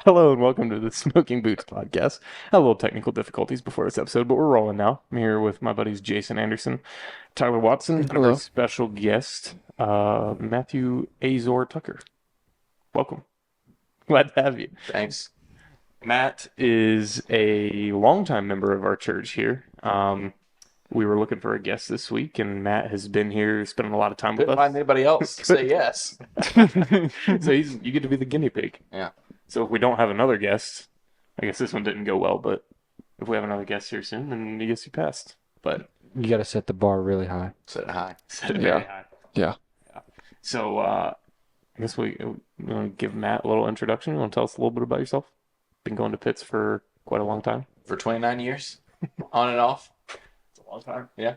Hello and welcome to the Smoking Boots podcast. Had a little technical difficulties before this episode, but we're rolling now. I'm here with my buddies Jason Anderson, Tyler Watson, and a very Hello. special guest, Matthew Azor Tucker. Welcome. Glad to have you. Thanks. Matt is a longtime member of our church here. We were looking for a guest this week, and Matt has been here spending a lot of time with Couldn't find us. anybody else to say yes. So you get to be the guinea pig. Yeah. So if we don't have another guest, I guess this one didn't go well, but if we have another guest here soon, then I guess you passed. But You got to set the bar really high. Said hi. set it very high. Yeah. So I guess we want to give Matt a little introduction. You want to tell us a little bit about yourself? Been going to Pitts for quite a long time. For 29 years, on and off. It's a long time. Yeah.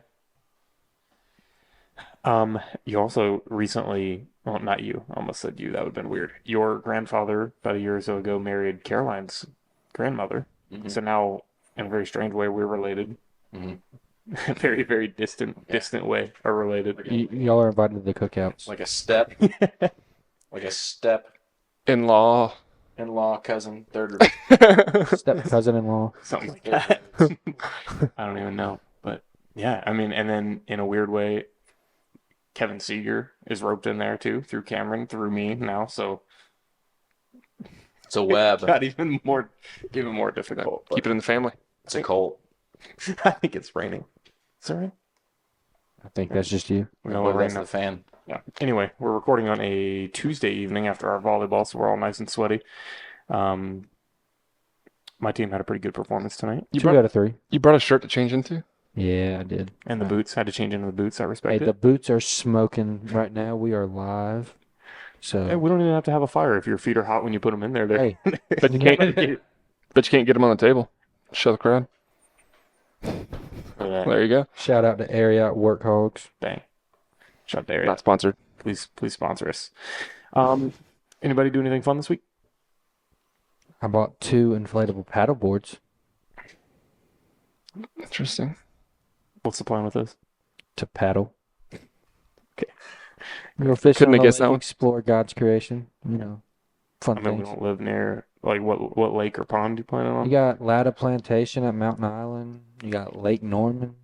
You also recently, well, not you, I almost said you, that would have been weird. Your grandfather, about a year or so ago, married Caroline's grandmother. Mhm. So now, in a very strange way, we're related. Mhm. Very, very distant way are related. Y'all are invited to the cookouts. Like a step. Like a step. In-law. In-law, cousin, third. Step cousin-in-law. Something like that. I don't even know. But yeah, I mean, and then in a weird way, Kevin Seeger is roped in there too, through Cameron, through me now. So It's a web. got even more difficult. Keep it in the family. It's a cult. I think it's raining. Is it raining? I think that's just you. We know Well, what that's rain the fan. Yeah. Anyway, we're recording on a Tuesday evening after our volleyball, so we're all nice and sweaty. My team had a pretty good performance tonight. You 2 brought, out of 3. you brought a shirt to change into? Yeah, I did. And the boots, had to change into the boots. I Hey, respect the it. boots are smoking right now. We are live. So, Hey, we don't even have to have a fire if your feet are hot when you put them in there. hey, But you can't. But you can't get them on the table. Show the crowd. There you go. shout out to Area Work Hogs. Bang. Shut there. Not sponsored. Please sponsor us. Anybody do anything fun this week? I bought 2 inflatable paddle boards Interesting. What's the plan with this? to paddle. Okay. Go fishing Couldn't on have the guessed that lake, one. explore God's creation. You know, fun I mean, we things. don't live near, like, what lake or pond you planning on? You got Latta Plantation at Mountain Island. You got Lake Norman.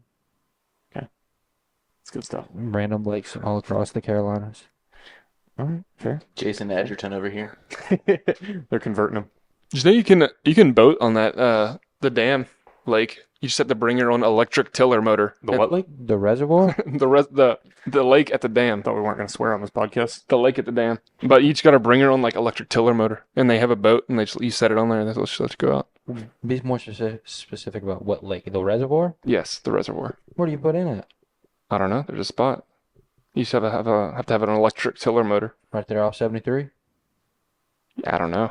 It's good stuff. Random lakes all across the Carolinas. All right, fair. Jason Edgerton over here. They're converting them. Did you know you can boat on that the dam lake? You just have to bring your own electric tiller motor. The what lake? The reservoir? The lake at the dam. Thought we weren't going to swear on this podcast. The lake at the dam. But you each got to bring your own like electric tiller motor, and they have a boat, and you set it on there, and they'll just let you go out. Be more specific about what lake. The reservoir? Yes, the reservoir. Where do you put in it? I don't know. There's a spot. You just have to have an electric tiller motor. Right there off 73? I don't know.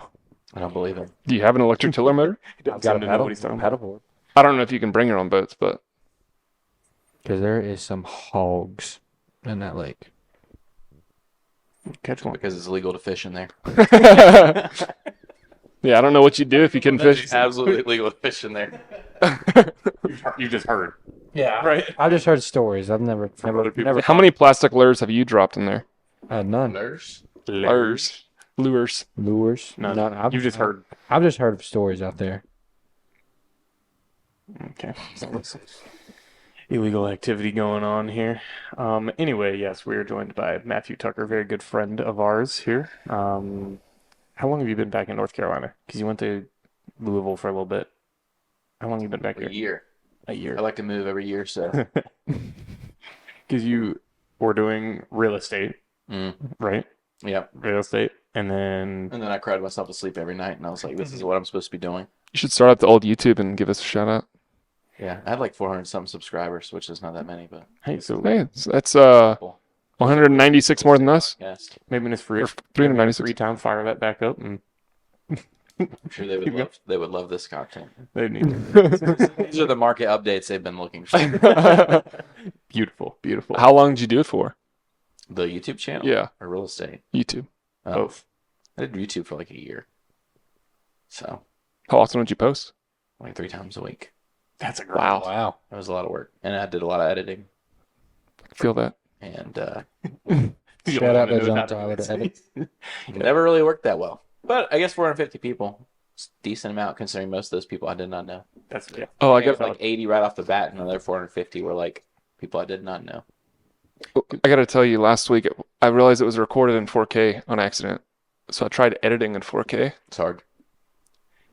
I don't believe him. Do you have an electric tiller motor? I've got to know what he's talking about. paddleboard. I don't know if you can bring your own boats, but Because there is some hogs in that lake. Catch one. Because it's illegal to fish in there. yeah, I don't know what you'd do if you couldn't fish. Absolutely illegal to fish in there. You just heard. Yeah. Right? I've just heard stories. I've never, other people. How many plastic lures have you dropped in there? none. Nurse? Lures. Lures. Lures? None. None. You just heard. I've just heard of stories out there. Okay. Illegal activity going on here. Anyway, yes, we are joined by Matthew Tucker, very good friend of ours here. How long have you been back in North Carolina? Because you went to Louisville for a little bit. How long have you been back A here? year. A year. I like to move every year, so. Because you were doing real estate, Mm. right? Yep. Real estate. And then, And then I cried myself to sleep every night, and I was like, this is what I'm supposed to be doing. You should start up the old YouTube and give us a shout out. Yeah. I had like 400 something subscribers, which is not that many, but. hey, so Hey, that's Cool. 196 more than us. Yes. maybe in this free, Or 396. free time, fire that back up, and I'm sure they would love this content. they need These are the market updates they've been looking for. beautiful, beautiful. How long did you do it for? The YouTube channel? Yeah, Or real estate? YouTube. Both. I did YouTube for like a year. So, How often would you post? like 3 times a week. That's a great. Wow. Wow. It was a lot of work. And I did a lot of editing. I feel that. And You Shout out don't to know John how Tyler do to edit. it never really worked that well. But I guess 450 people. It's a decent amount considering most of those people I did not know. That's yeah. Oh, I I got got like 80 right off the bat, and another 450 were like people I did not know. I got to tell you, last week I realized it was recorded in 4K on accident. So I tried editing in 4K. It's hard.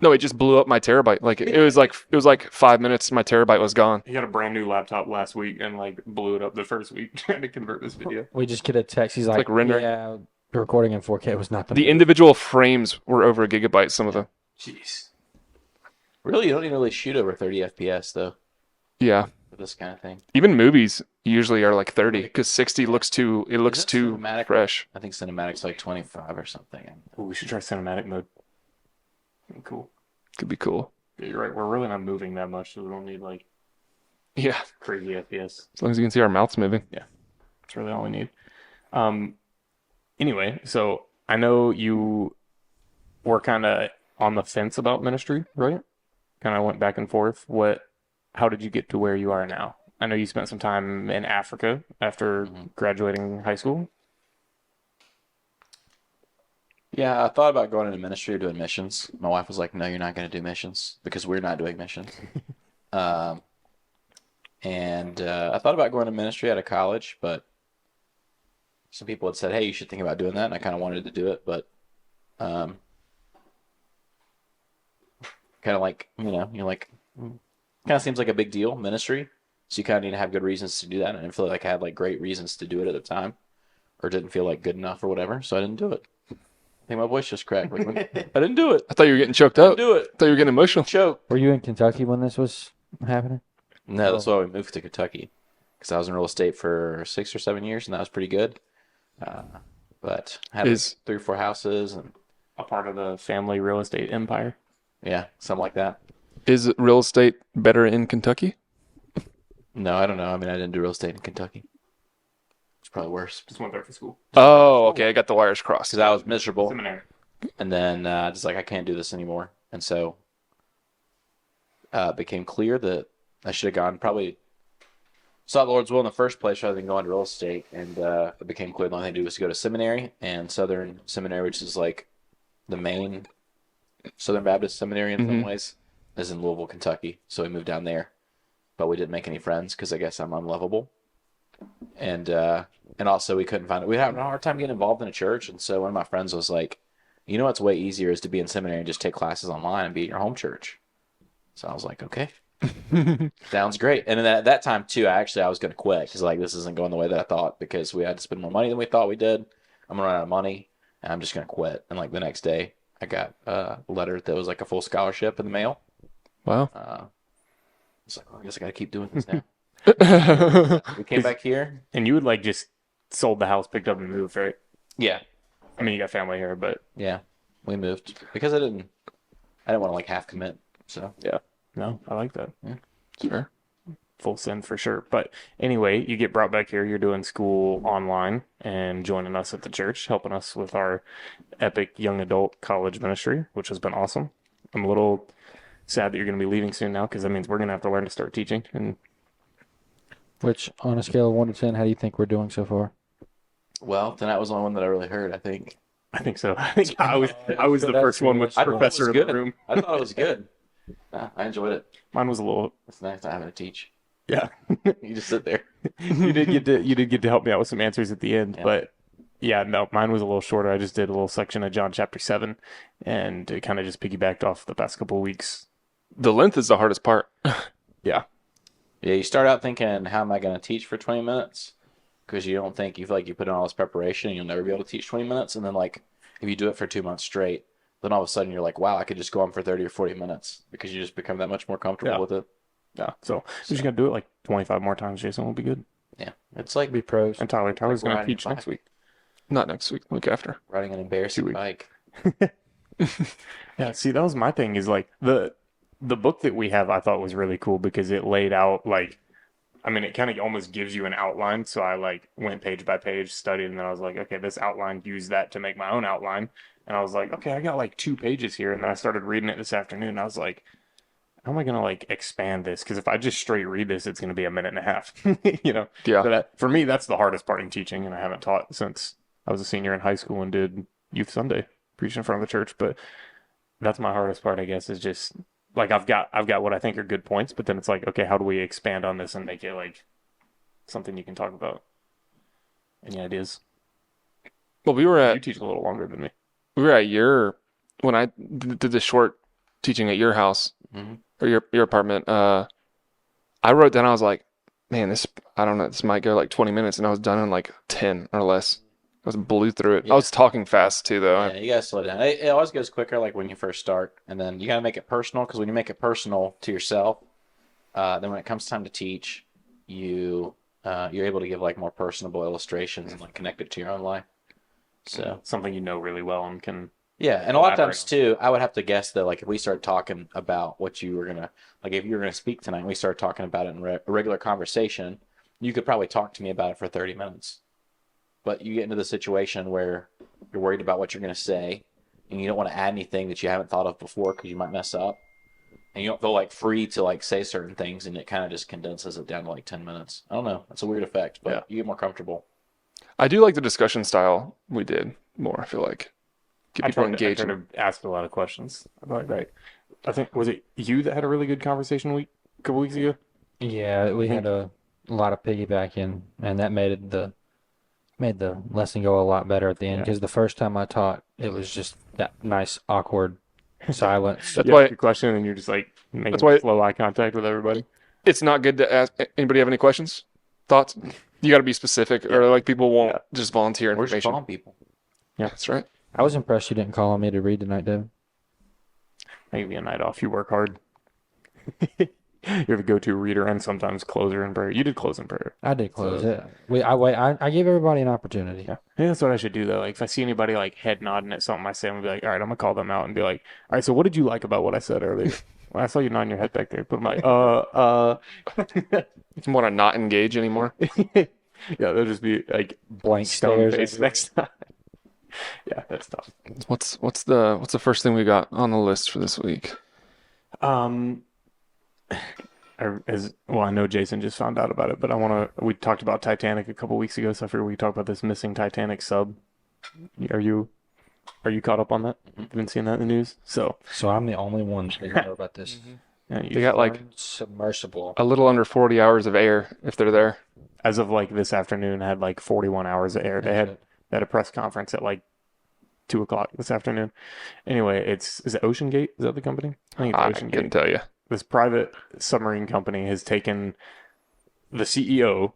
No, it just blew up my terabyte. Like it was like 5 minutes, my terabyte was gone. He got a brand new laptop last week and like blew it up the first week trying to convert this video. We just get a text. He's like, like rendering. yeah, the recording in 4K was not the The move." individual frames were over a gigabyte, some of them. Jeez. Really, you don't even really shoot over 30 FPS though Yeah. for this kind of thing. Even movies usually are like 30 because 60 looks too Is it too cinematic? fresh. I think cinematic's like 25 or something. Ooh, we should try cinematic mode. Cool. Could be cool. Yeah, you're right. We're really not moving that much, so we don't need like Yeah. crazy FPS. As long as you can see our mouths moving. That's really all we need. Um. Anyway, so I know you were kind of on the fence about ministry, right? Kind of went back and forth. How did you get to where you are now? I know you spent some time in Africa after graduating high school. Yeah, I thought about going into ministry or doing missions. My wife was like, "No, you're not going to do missions because we're not doing missions." um, and I thought about going to ministry out of college, but some people had said, "Hey, you should think about doing that," and I kind of wanted to do it, but um, kind of like you're like, kind of seems like a big deal, ministry. So you kind of need to have good reasons to do that, and I didn't feel like I had like great reasons to do it at the time, or didn't feel like good enough or whatever, so I didn't do it. I think my voice just cracked. Like, I didn't do it. I thought you were getting choked up. Do it. I thought you were getting emotional. Choke. Were you in Kentucky when this was happening? No, that's why we moved to Kentucky, because I was in real estate for 6 or 7 years, and that was pretty good. But I had like 3 or 4 houses, and A part of the family real estate empire. yeah, something like that. Is real estate better in Kentucky? No, I don't know. I mean, I didn't do real estate in Kentucky. It's probably worse Just went there for school. Oh, okay. I got the wires crossed. because I was miserable, Seminary. and then just like I can't do this anymore, and so it became clear that I should have gone probably sought the Lord's will in the first place rather than going to real estate, and it became clear the only thing to do was to go to seminary, and Southern Seminary, which is like the main Southern Baptist seminary in some ways, is in Louisville, Kentucky. So we moved down there, but we didn't make any friends because I guess I'm unlovable, and also we couldn't find it. We had a hard time getting involved in a church, and so one of my friends was like, "You know what's way easier is to be in seminary and just take classes online and be at your home church." So I was like, "Okay." Sounds great. And then at that time too, I was going to quit because like this isn't going the way that I thought because we had to spend more money than we thought we did. I'm gonna run out of money, and I'm just going to quit. And like the next day, I got a letter that was like a full scholarship in the mail. Wow. It's like, well, I guess I got to keep doing this now. We came back here. And you would like just sold the house, picked up and moved, right? Yeah, I mean, you got family here, but yeah, we moved because I didn't want to like half commit. So yeah. No, I like that. Sure. Full send for sure. But anyway, you get brought back here. You're doing school online and joining us at the church, helping us with our epic young adult college ministry, which has been awesome. I'm a little sad that you're going to be leaving soon now because that means we're going to have to learn to start teaching. And Which, on a scale of 1 to 10, how do you think we're doing so far? well, tonight was the only one that I really heard. I think I think so. I think I was the first one with I thought it professor was in the good. room. I thought it was good. I enjoyed it. Mine was a little, It's nice not having to teach. yeah. You just sit there. You did get to help me out with some answers at the end, Yeah. but yeah, no, mine was a little shorter. I just did a little section of John chapter 7 and it kind of just piggybacked off the past couple of weeks. The length is the hardest part. Yeah. Yeah, you start out thinking, how am I going to teach for 20 minutes? Because you don't think, you feel like you put in all this preparation and you'll never be able to teach 20 minutes. And then, like, if you do it for 2 months straight, then all of a sudden you're like, wow, I could just go on for 30 or 40 minutes because you just become that much more comfortable Yeah. with it. Yeah. So we're just going to do it like 25 more times, Jason. We'll be good. Yeah. It's like Be pros. And Tyler's like going to riding a teach next bike. week. Not next week, the week after. riding an embarrassing 2 weeks. bike. Yeah. See, that was my thing is like the book that we have, I thought was really cool because it laid out like, I mean, it kind of almost gives you an outline. So I like went page by page, studied, and then I was like, okay, this outline, use that to make my own outline. And I was like, okay, I got like 2 pages here. And then I started reading it this afternoon. And I was like, how am I going to like expand this? Because if I just straight read this, it's going to be a minute and a half, you know? Yeah. So that, for me, that's the hardest part in teaching. And I haven't taught since I was a senior in high school and did Youth Sunday. preaching in front of the church, but that's my hardest part, I guess, is just like I've got what I think are good points, but then it's like, okay, how do we expand on this and make it like something you can talk about? Any ideas? Well, You teach a little longer than me. we were at your when I did the short teaching at your house Mhm. or your apartment. I wrote down. I was like, man, this I don't know. This might go like 20 minutes, and I was done in like 10 or less. I was blew through it. I Yeah. was talking fast too, though. Yeah, you gotta slow down. It always goes quicker, like when you first start, and then you gotta make it personal. Because when you make it personal to yourself, then when it comes time to teach, you're able to give like more personable illustrations and like connect it to your own life. So Something you know really well and can. yeah, and a lot of Elaborate times on. too, I would have to guess that like if we started talking about what you were gonna like if you were gonna speak tonight, and we started talking about it in a regular conversation, you could probably talk to me about it for 30 minutes. But you get into the situation where you're worried about what you're gonna say, and you don't want to add anything that you haven't thought of before because you might mess up, and you don't feel like free to like say certain things, and it kind of just condenses it down to like 10 minutes. I don't know. It's a weird effect, but Yeah. you get more comfortable. I do like the discussion style we did more. I feel like get I people tried engaged. to ask a lot of questions about right. I think was it you that had a really good conversation a couple weeks ago? Yeah, we had a lot of piggybacking, and that made the lesson go a lot better at the end. Yeah. Because the first time I taught, it was just that nice awkward silence. That's You why ask a question and you're just like making That's why- slow eye contact with everybody. it's not good to ask. Anybody have any questions, thoughts? You got to be specific, or like people won't just volunteer We're just information. calling people. That's right. I was impressed you didn't call on me to read tonight, Devin. Maybe a night off. You work hard. You're the go-to reader and sometimes closer in prayer. You did close in prayer. I did close it. I gave everybody an opportunity. Yeah. I think that's what I should do though. Like if I see anybody like head nodding at something I say, I'm gonna be like, all right, I'm gonna call them out and be like, all right, so what did you like about what I said earlier? Well, I saw you nodding your head back there, but I'm like, You want to not engage anymore. yeah, they'll just be like Blank stone stares. face next time. Yeah, that's tough. What's the first thing we got on the list for this week? I know Jason just found out about it, but we talked about Titanic a couple weeks ago, so I figured we could talk about this missing Titanic sub. Are you caught up on that? You've been seeing that in the news? So I'm the only one that didn't know about this. yeah, They got like Submersible. a little under 40 hours of air if they're there. as of like this afternoon, had like 41 hours of air. They had a press conference at like 2 o'clock this afternoon. Anyway, is it Ocean Gate? Is that the company? I think it's I Ocean couldn't Gate. tell you. This private submarine company has taken the CEO,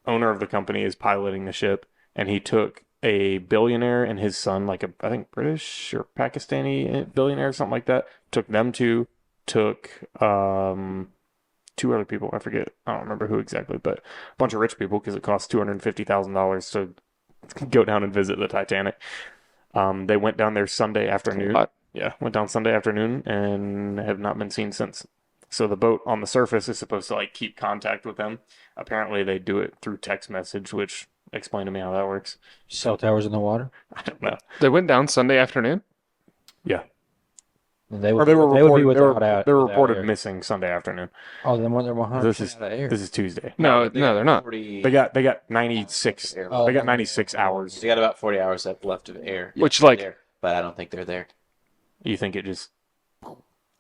owner of the company, is piloting the ship, and he took a billionaire and his son, like I think British or Pakistani billionaire, something like that. Took them took two other people. I forget. I don't remember who exactly, but a bunch of rich people because it costs $250,000 to go down and visit the Titanic. They went down there Sunday afternoon. lot. Yeah, went down Sunday afternoon and have not been seen since. So the boat on the surface is supposed to like keep contact with them. Apparently they do it through text message, which explain to me how that works. Cell towers in the water. I don't know. They went down Sunday afternoon. Yeah. They Or would, they were they would be reported without they were without reported air. missing Sunday afternoon. Oh, then they're 100% This is out of air. this is Tuesday. No, they're not. 40, They got 96. Oh, They got 96 hours. they got about 40 hours left of air. Which, like, There, but I don't think they're there. You think it just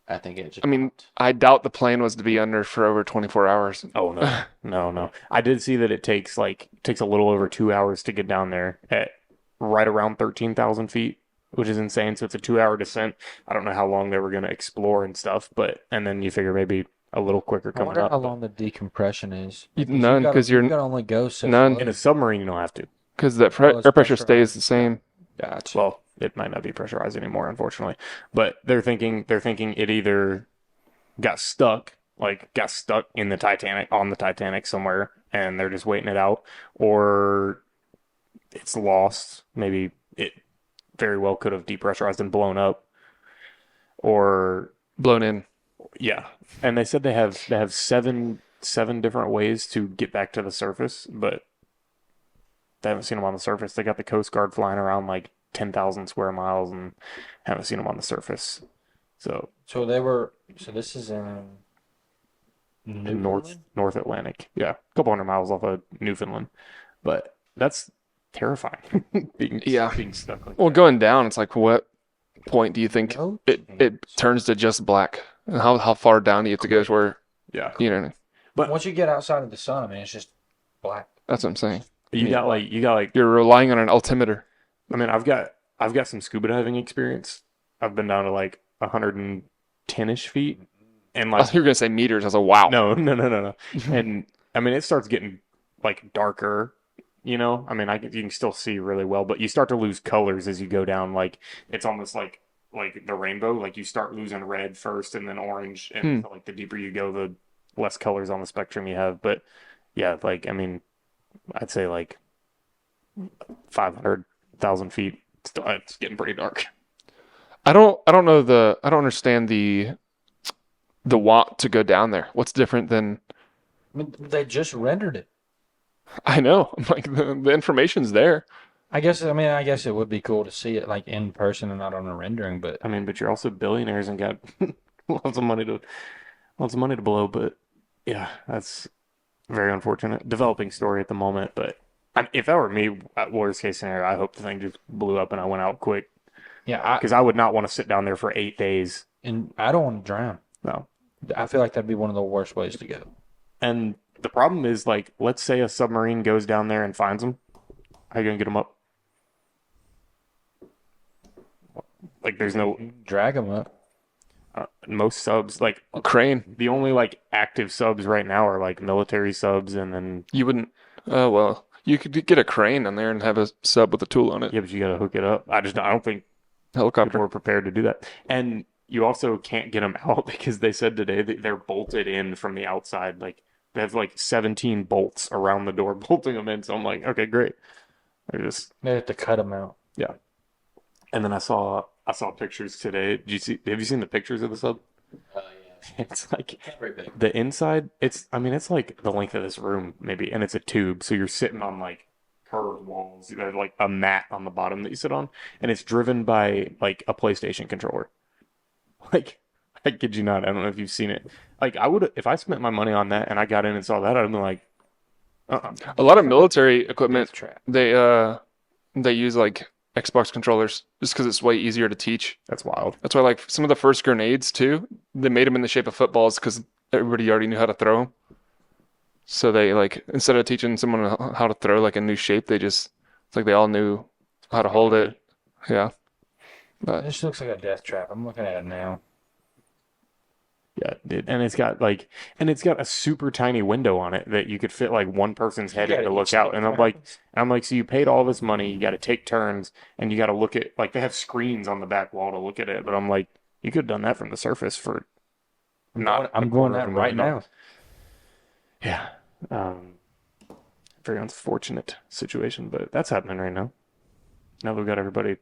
I think it just. I mean, I doubt the plane was to be under for over 24 hours. Oh no. No. I did see that it takes a little over 2 hours to get down there at right around 13,000 feet, which is insane. So it's a 2 hour descent. I don't know how long they were going to explore and stuff, and then you figure maybe a little quicker I coming wonder up. how long the decompression is. None, because you you're gotta only go so none. slow. In a submarine, you don't have to. because that Oh, it's air pressure pressurized. stays the same. Gotcha. Well, it might not be pressurized anymore, unfortunately. But they're thinking it either got stuck in the Titanic, on the Titanic somewhere, and they're just waiting it out, or it's lost. Maybe it very well could have depressurized and blown up, or Blown in. yeah. And they said they have seven different ways to get back to the surface, but they haven't seen them on the surface. They got the Coast Guard flying around like 10,000 square miles and haven't seen them on the surface. So So they were. So this is in Newfoundland? North Atlantic, yeah, a couple hundred miles off of Newfoundland, but that's terrifying. Yeah. Being stuck like Well, that. going down, it's like, what point do you think No it turns to just black? And how far down do you have to go to where, Yeah. you know, But Once you get outside of the sun, I mean, it's just black. that's what I'm saying. you got like You're relying on an altimeter. I mean, I've got some scuba diving experience. I've been down to like 110-ish feet, and I like thought you were gonna say meters. I was like, wow. no. And I mean, it starts getting like darker. I mean, you can still see really well, but you start to lose colors as you go down. Like it's almost like the rainbow. Like you start losing red first, and then orange, and so, like the deeper you go, the less colors on the spectrum you have. But yeah, like I mean, I'd say like 500,000 feet. It's getting pretty dark. I don't understand the want to go down there. What's different than I mean, they just rendered it. I know. Like the information's there. I guess it would be cool to see it like in person and not on a rendering, but I mean, but you're also billionaires and got lots of money to blow. But yeah, that's very unfortunate. Developing story at the moment, but if that were me, worst case scenario, I hope the thing just blew up and I went out quick yeah, because I would not want to sit down there for 8 days. and I don't want to drown. No. I feel like that'd be one of the worst ways to go. And the problem is, like, let's say a submarine goes down there and finds them. How you gonna get them up? Like, there's no Drag them up. most subs. Like, Crane. the only like active subs right now are like military subs, and then You wouldn't. Well, you could get a crane on there and have a sub with a tool on it. yeah, but you gotta hook it up. I don't think people Helicopter. are prepared to do that. And you also can't get them out because they said today that they're bolted in from the outside. Like they have like 17 bolts around the door bolting them in. So I'm like, okay, great. They're just They have to cut them out. yeah. And then I saw pictures today. Have you seen the pictures of the sub? Yeah. It's like Not very big. the inside. It's like the length of this room maybe, and it's a tube. So you're sitting on like curved walls. You have like a mat on the bottom that you sit on, and it's driven by like a PlayStation controller. Like I kid you not. I don't know if you've seen it. Like I would if I spent my money on that and I got in and saw that, I'd be like, A lot of military equipment, Death trap. they use like Xbox controllers just because it's way easier to teach. that's wild. That's why like some of the first grenades too, they made them in the shape of footballs because everybody already knew how to throw them. So they like instead of teaching someone how to throw like a new shape, it's like they all knew how to hold it. Yeah. But This looks like a death trap. I'm looking at it now. Yeah, dude. And it's got a super tiny window on it that you could fit like one person's head in to look out. And I'm like, so you paid all this money, you got to take turns, and you got to look at like they have screens on the back wall to look at it. But I'm like, you could have done that from the surface for not. I'm a going quarter that of a right million now. dollars. Yeah. Very unfortunate situation, but that's happening right now. Now we've got everybody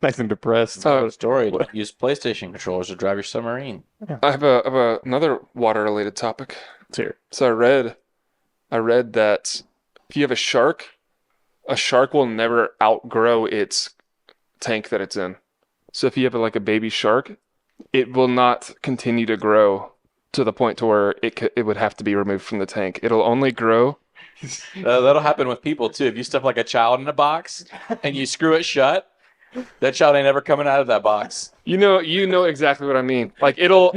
nice and depressed. Story. Don't use PlayStation controllers to drive your submarine. I have another water related topic. Let's hear it. So I read that if you have a shark will never outgrow its tank that it's in. So if you have like a baby shark, it will not continue to grow to the point to where it would have to be removed from the tank. It'll only grow. That'll happen with people too. If you stuff like a child in a box and you screw it shut, that child ain't ever coming out of that box. You know exactly what I mean. Like it'll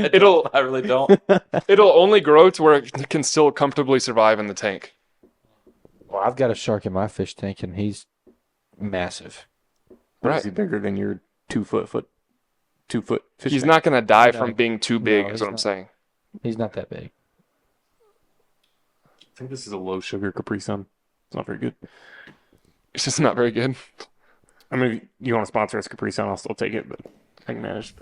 I really don't. it'll only grow to where it can still comfortably survive in the tank. Well, I've got a shark in my fish tank, and he's massive. Right. Is he bigger than your 2 foot fish He's tank? not gonna die No. from being too big, No, is he's what I'm not. saying. He's not that big. I think this is a low sugar Capri Sun. It's not very good. It's just not very good. I mean, if you want to sponsor us, Capri Sun, I'll still take it, but I can manage.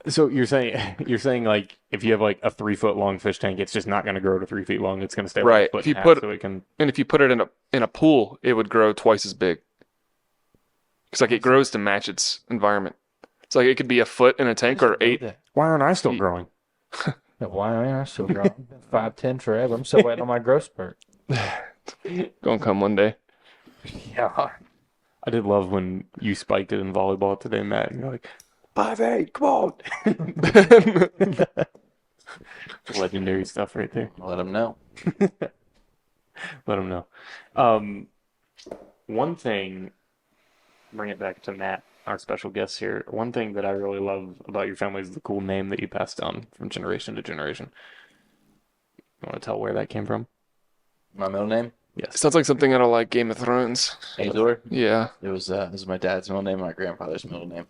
So you're saying like if you have like a 3 foot long fish tank, it's just not going to grow to 3 feet long. It's going to stay like Right. a foot If you and a half put- so it can. And if you put it in a pool, it would grow twice as big. It's like it grows to match its environment. It's like it could be a foot in a tank or 8. Why aren't I still growing? Why am I still growing? I've been 5'10" forever. I'm still waiting on my growth spurt. Gonna come one day. Yeah. I did love when you spiked it in volleyball today, Matt. And you're like, 5'8", come on. Legendary stuff right there. Let them know. Let them know. one thing, bring it back to Matt, our special guest here. One thing that I really love about your family is the cool name that you passed down from generation to generation. You want to tell where that came from? My middle name, Yes. Sounds like something out of like Game of Thrones. Azor. Yeah. It was my dad's middle name, and my grandfather's middle name.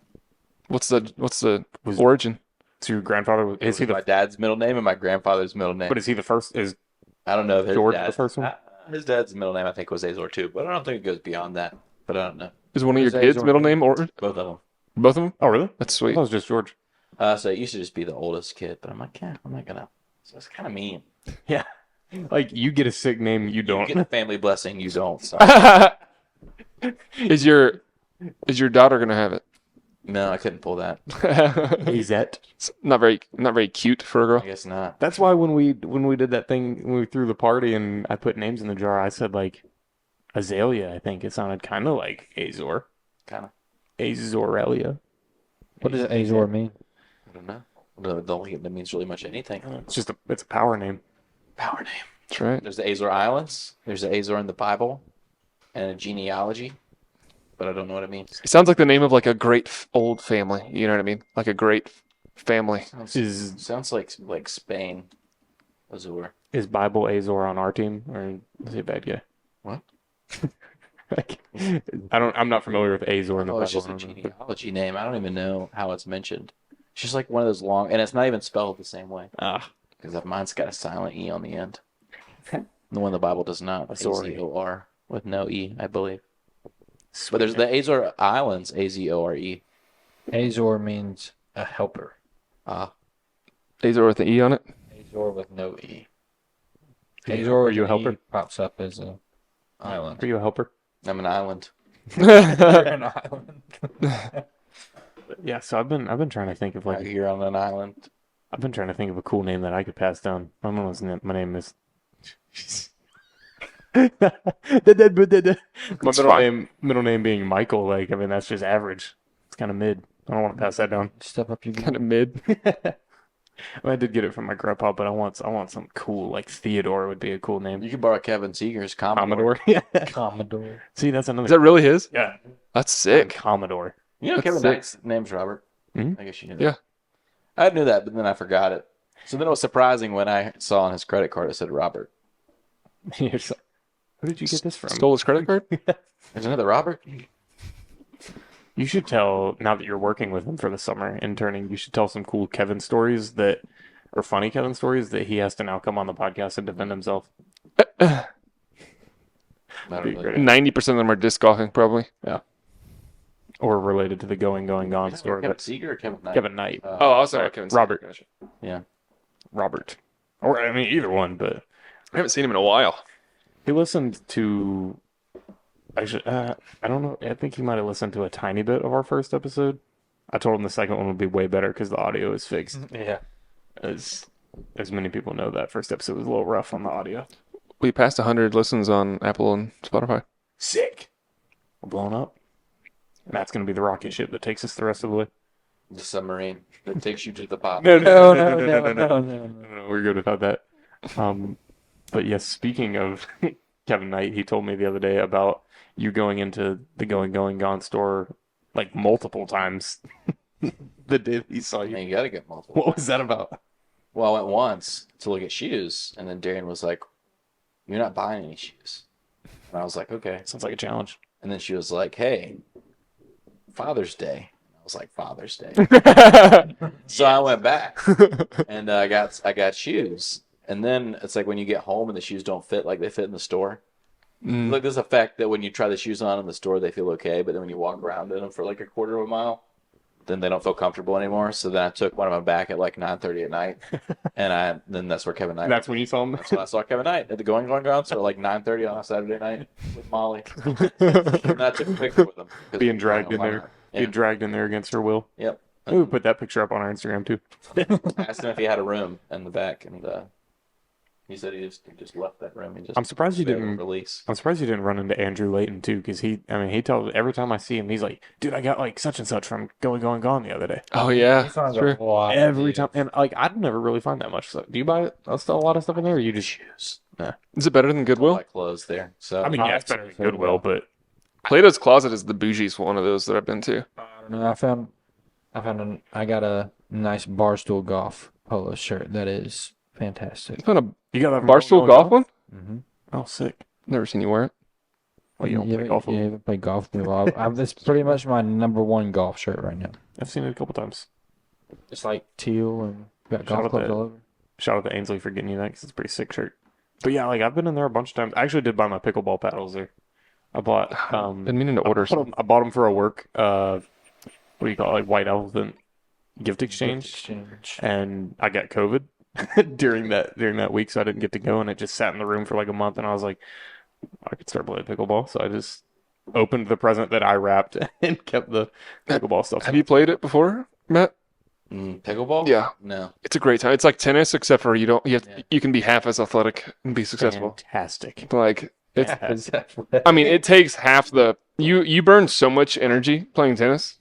What's the Was origin? so your grandfather It is he was my the dad's middle name and my grandfather's middle name. but is he the first? Is I don't know if his George the dad, first one? his dad's middle name I think was Azor too, but I don't think it goes beyond that. But I don't know. Is one of your Who's kids' Azor? middle name or Both of them. both of them? Oh, really? That's I sweet. thought it was just George. So it used to just be the oldest kid, but I'm like, yeah, I'm not gonna. So it's kind of mean. Yeah. Like you get a sick name, you You don't. get a family blessing, you don't. So. Is your daughter gonna have it? No, I couldn't pull that. Azette. It's not very cute for a I girl. guess not. That's why when we did that thing when we threw the party and I put names in the jar, I said like Azalea. I think it sounded kind of like Azor. Kind of. Azorelia. What does Azor mean? I don't know. Don't think it means really much anything. It's a power name. Power name. That's right. There's the Azor Islands. There's the Azor in the Bible, and a genealogy, but I don't know what it means. It sounds like the name of like a great old family. You know what I mean? Like a great family. Sounds like Spain. Azor. Is Bible Azor on our team or is he a bad guy? What? Like, I'm not familiar with Azor in the Oh, it's Bible. just a genealogy name. I don't even know how it's mentioned. It's just like one of those long, and it's not even spelled the same way. Ah, Because mine's got a silent E on the end. The one in the Bible does not. Azor. Azor with no E, I believe. But there's the Azor Islands, Azore. Azor means a helper. Ah, Azor with the E on it. Azor with no E. Are Azor with you a an helper? E pops up as a island. Are you a helper? I'm an island. An island. Yeah. So I've been trying to think of Out like here on an island. I've been trying to think of a cool name that I could pass down. I don't know what's my name is. My That's fine. middle name being Michael. Like I mean that's just average. It's kind of mid. I don't want to pass that down. Step up your game. Kind of mid. I did get it from my grandpa, but I want something cool. Like Theodore would be a cool name. You could borrow Kevin Seeger's Commodore. Commodore. Yeah. Commodore. See, that's another. Is that really his? Yeah. That's sick. Commodore. You know That's Kevin sick. Knight's name's Robert. Mhm. I guess you knew that. Yeah. I knew that, but then I forgot it. So then it was surprising when I saw on his credit card it said Robert. You're so- Who did you get this from? Stole his credit card? There's another Robert? You should tell, now that you're working with him for the summer, interning, you should tell some cool Kevin stories or funny Kevin stories that he has to now come on the podcast and defend himself. Not Be really. great. 90% of them are disc golfing, probably. Or related to the going, gone story. Kevin But Seeger or Kevin Knight? Kevin Knight. Oh, I was talking about Kevin Seeger. Robert. Gotcha. Yeah. Robert. Or, I mean, either one, but I haven't seen him in a while. he listened to, actually, I don't know, I think he might have listened to a tiny bit of our first episode. I told him the second one would be way better because the audio is fixed. Yeah. As many people know, that first episode was a little rough on the audio. We passed 100 listens on Apple and Spotify. Sick. We're blowing up. Matt's going to be the rocket ship that takes us the rest of the way. The submarine that takes you to the pop. No, no. No, we're good without that. But yes, speaking of Kevin Knight, he told me the other day about you going into the Going Gone store like multiple times the day that he saw And you. you got to get multiple. What was that about? Well, I went once to look at shoes, and then Darian was like, "You're not buying any shoes." And I was like, "Okay." Sounds like a challenge. And then she was like, "Hey, Father's Day." And I was like, "Father's Day." So I went back and I got shoes. And then it's like when you get home and the shoes don't fit like they fit in the store. Mm. Like this effect that when you try the shoes on in the store, they feel okay, but then when you walk around in them for like a quarter of a mile, then they don't feel comfortable anymore. So then I took one of them back at like 9:30 at night, and then that's where Kevin Knight. That's when you saw him. That's when I saw Kevin Knight at the Going Grounds at like 9:30 on a Saturday night with Molly. And I took a picture with him. 'cause Being dragged in why there. not? Being Yeah. dragged in there against her will. Yep. Maybe we put that picture up on our Instagram too. I asked him if he had a room in the back, and he said he just left that room. He just I'm surprised you failed didn't. release. I'm surprised you didn't run into Andrew Layton too, because he tells every time I see him, he's like, "Dude, I got like such and such from Going Gone the other day." Oh, yeah. He finds Sure. a lot. Every time, and like I never really find that much stuff. Do you buy a lot of stuff in there, or you just? Shoes. Nah, Is it better than I Goodwill? like clothes there. So I mean, yeah, it's better than Goodwill, but Plato's Closet is the bougiest one of those that I've been to. I don't know. I got a nice Barstool Golf polo shirt that is fantastic. You found You got a that from Barstool going golf one? Mm-hmm. Oh, sick. Never seen you wear it. Well, you don't play golf. You haven't played golf with me. Well, it's pretty much my number one golf shirt right now. I've seen it a couple times. It's like teal and got Shout golf out clubs to all over. Shout out to Ainsley for getting you that because it's a pretty sick shirt. But yeah, like I've been in there a bunch of times. I actually did buy my pickleball paddles there. I bought Been meaning to order some. I bought them for a work what do you call it, like white elephant gift exchange, Exchange. and I got COVID during that week, so I didn't get to go, and it just sat in the room for like a month, and I was like, I could start playing pickleball, so I just opened the present that I wrapped and kept the pickleball stuff. Have you played it before, Matt? Pickleball? Yeah. No. It's a great time. It's like tennis, except for you Yeah. can be half as athletic and be successful. Fantastic. Like it's Fantastic. I mean, it takes half the you burn so much energy playing tennis.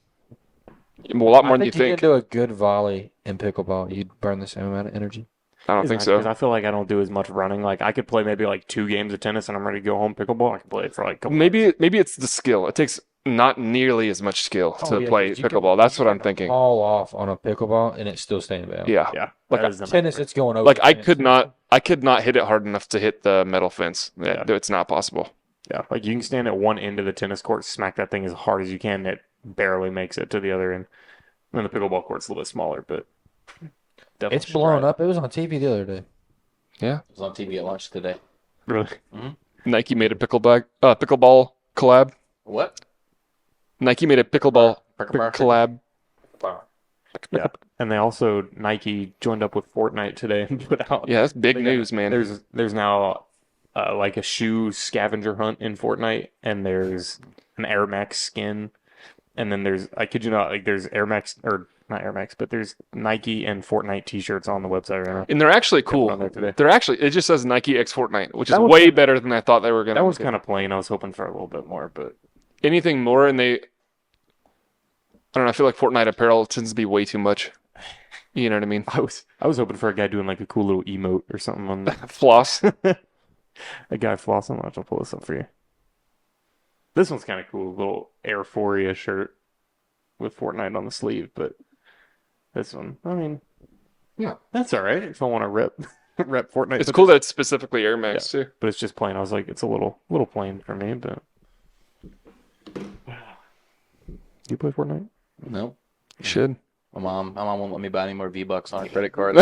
A lot more than you You think. could do a good volley in pickleball. You'd burn the same amount of energy. I don't It's think nice so. because I feel like I don't do as much running. Like I could play maybe like 2 games of tennis and I'm ready to go home. Pickleball, I can play it for like a couple months. Maybe it's the skill. It takes not nearly as much skill to yeah, play 'cause you pickleball. That's what I'm thinking. All off on a pickleball and it's still staying down. Yeah. Yeah, Like, that is the Tennis, matter. it's going over. Like the I fence. could not hit it hard enough to hit the metal fence. Yeah, it's not possible. Yeah, like you can stand at one end of the tennis court, smack that thing as hard as you can, and it barely makes it to the other end. And the pickleball court's a little bit smaller, but definitely It's should blown try it. up. It was on TV the other day. Yeah. It was on TV at lunch today. Really? Nike made a pickleball collab. What? Nike made a pickleball Pickleball? collab. Yeah. And they also Nike joined up with Fortnite today and put out. Yeah, that's big they got- news, man. There's now like a shoe scavenger hunt in Fortnite, and there's an Air Max skin, and then there's, I kid you not, like there's Air Max, or not Air Max, but there's Nike and Fortnite T-shirts on the website right now. And they're actually cool. on there today. They're actually, it just says Nike X Fortnite, which is That was way kinda- better than I thought they were going to. That was kind of plain. I was hoping for a little bit more, but Anything more, and I don't know, I feel like Fortnite apparel tends to be way too much. You know what I mean? I was hoping for a guy doing like a cool little emote or something on that. Floss. A guy flossing. I'll pull this up for you. This one's kind of cool. Little Airforia shirt with Fortnite on the sleeve, but this one, I mean, Yeah. that's all right if I want to rep Fortnite. It's but cool that it's specifically Air Max, too. but it's just plain. I was like, it's a little plain for me, but you play Fortnite? No. You should. My mom won't let me buy any more V-Bucks on a credit card.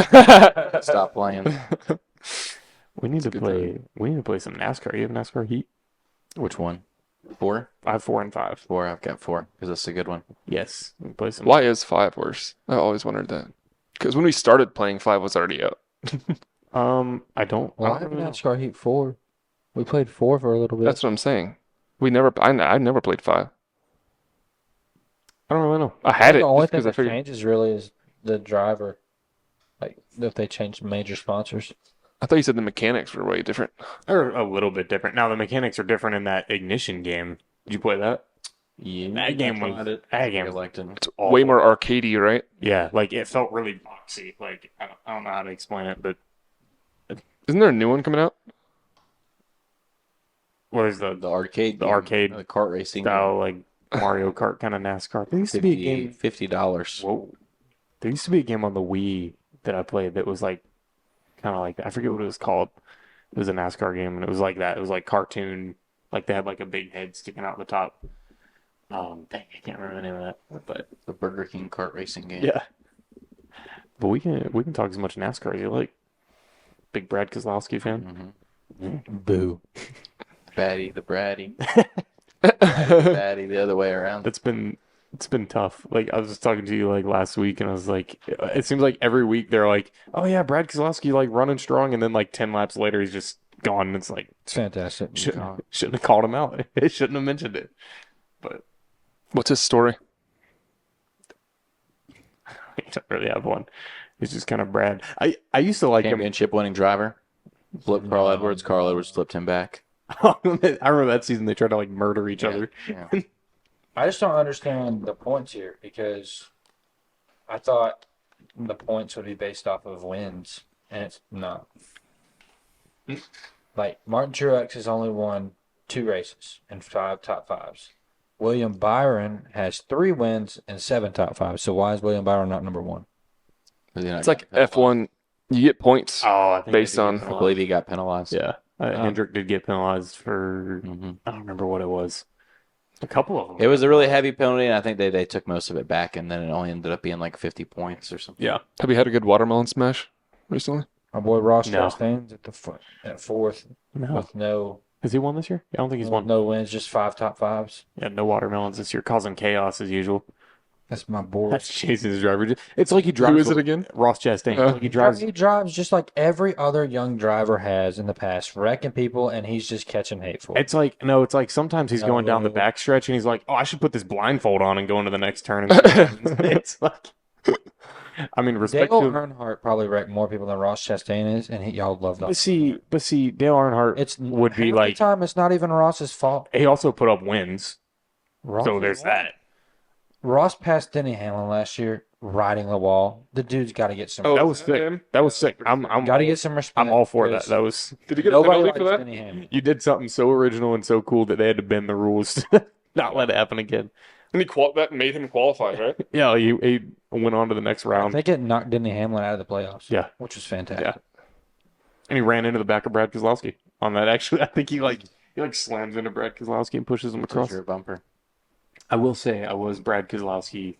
Stop playing. We need to play. We need to play some NASCAR. You have NASCAR Heat? Which one? 4? I have 4 and 5. 4. I've got 4 because that's a good one. Yes, we can play some. Why is 5 worse? I always wondered that. Because when we started playing, 5 was already out. I don't. Well, I I have don't know. NASCAR Heat 4. We played 4 for a little bit. That's what I'm saying. I never played 5. I don't really know. I had it The only just thing because I that figured. changes really is the driver. Like if they change major sponsors. I thought you said the mechanics were way different. They're a little bit different. Now the mechanics are different in that ignition game. Did you play that? Yeah, That game was. That game was elected. It's awful. way more arcadey, right? Yeah, like it felt really boxy. Like I don't know how to explain it, but Isn't there a new one coming out? what is The arcade. The game, arcade the kart racing. style like Mario Kart kind of NASCAR? There used to be a game. $50. Whoa. There used to be a game on the Wii that I played that was like kind of like, I forget what it was called. It was a NASCAR game and it was like that. It was like cartoon, like they had like a big head sticking out the top. Dang, I can't remember the name of that. But The Burger King kart racing game. yeah. But we can talk as much NASCAR as you like. Big Brad Keselowski fan. Boo. Batty, the bratty. Batty, the other way around. It's been tough. Like I was just talking to you like last week, and I was like, it seems like every week they're like, oh yeah, Brad Keselowski like running strong, and then like 10 laps later he's just gone. And it's like It's fantastic. shouldn't have called him out. It shouldn't have mentioned it. But What's his story? I don't really have one. He's just kind of Brad. I used to like him. Championship winning driver. Flipped Carl Edwards. Carl Edwards flipped him back. I remember that season they tried to like murder each other. Yeah. I just don't understand the points here because I thought the points would be based off of wins, and it's not. Like Martin Truex has only won 2 races and 5 top fives. William Byron has 3 wins and 7 top fives. So why is William Byron not number 1? It's like F1. You get points Oh, I think based they did on. get I believe he got penalized. Yeah. Hendrick did get penalized for, I don't remember what it was. A couple of them. It was a really heavy penalty, and I think they took most of it back, and then it only ended up being like 50 points or something. Yeah. Have you had a good watermelon smash recently? My boy Ross No. Chastain's at at 4th No. with no Has he won this year? I don't think he's won. no wins, just 5 top fives. Yeah, no watermelons this year, causing chaos as usual. That's my boy. That's Jason's driver. It's like he drives. Who is it again? Ross Chastain. It's like he drives. He drives just like every other young driver has in the past, wrecking people, and he's just catching hateful. It's like no. It's like sometimes he's going down the No. backstretch and he's like, "Oh, I should put this blindfold on and go into the next turn." And it's like, I mean, respect Dale to him. Earnhardt probably wrecked more people than Ross Chastain is, and y'all love that. But see, Dale Earnhardt It's would be half like the time it's not even Ross's fault. he also put up wins, Ross so there's that. Ross passed Denny Hamlin last year, riding the wall. The dude's got to get some. That was sick. That was sick. I'm Got to get some respect. I'm all for that. because That was Did he get a Nobody penalty likes for that? Denny Hamlin. you did something so original and so cool that they had to bend the rules to not let it happen again. And that made him qualify, right? Yeah, he went on to the next I round. think it knocked Denny Hamlin out of the playoffs. Yeah. which was fantastic. Yeah. And he ran into the back of Brad Keselowski on that. Actually, I think he slams into Brad Keselowski and pushes him across. Your bumper. I will say I was Brad Keselowski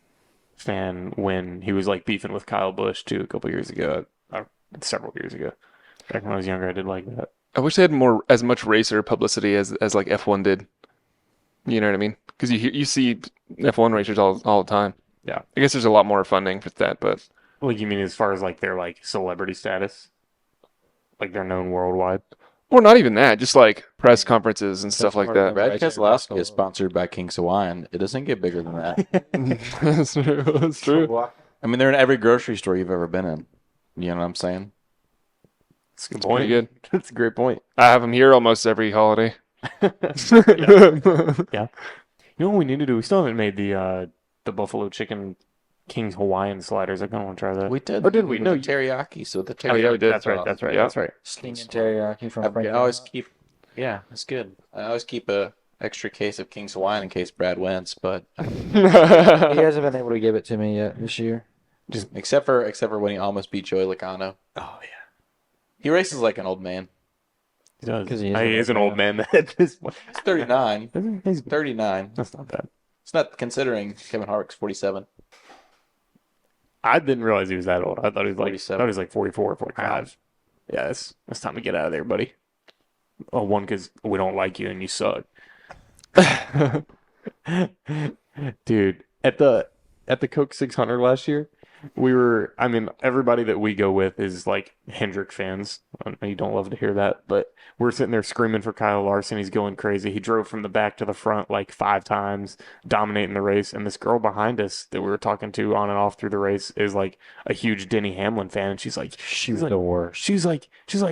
fan when he was like beefing with Kyle Busch too a couple years ago, several years ago. Back when I was younger, I did like that. I wish they had as much racer publicity as like F1 did. You know what I mean? Because you see F1 racers all the time. Yeah. I guess there's a lot more funding for that, but Like you mean as far as like their like celebrity status, like they're known worldwide. or not even that, just like press conferences and stuff like part of that. Brad Right, Keselowski yeah. is sponsored by King's Hawaiian. It doesn't get bigger than that. That's true. That's true. I mean, they're in every grocery store you've ever been in. You know what I'm saying? That's a good Pretty point. good. That's a great point. I have them here almost every holiday. Yeah. You know what we need to do? We still haven't made the buffalo chicken King's Hawaiian sliders. I kind of want to try that. We did. Or did we? With No, the teriyaki. So the teriyaki. Oh, yeah, we did. That's right. That's right. Yeah. That's right. Stinging teriyaki from I Frank. always keep. Yeah, it's good. I always keep a extra case of King's Hawaiian in case Brad wins, but He hasn't been able to give it to me yet this year. except for when he almost beat Joey Logano. Oh yeah. He races like an old man. He does. 'Cause he He is is an old man at this point. He's 39. He's 39. That's not bad. It's not considering Kevin Harvick's 47. I didn't realize he was that old. I thought he was like 47. 44 or 45. Yeah, it's time to get out of there, buddy. Oh, one, because we don't like you and you suck. Dude, at the Coke 600 last year, everybody that we go with is like Hendrick fans. I know you don't love to hear that, but we're sitting there screaming for Kyle Larson. He's going crazy. He drove from the back to the front like 5 times, dominating the race. And this girl behind us that we were talking to on and off through the race is like a huge Denny Hamlin fan. And she's like, She's the worst. she's like,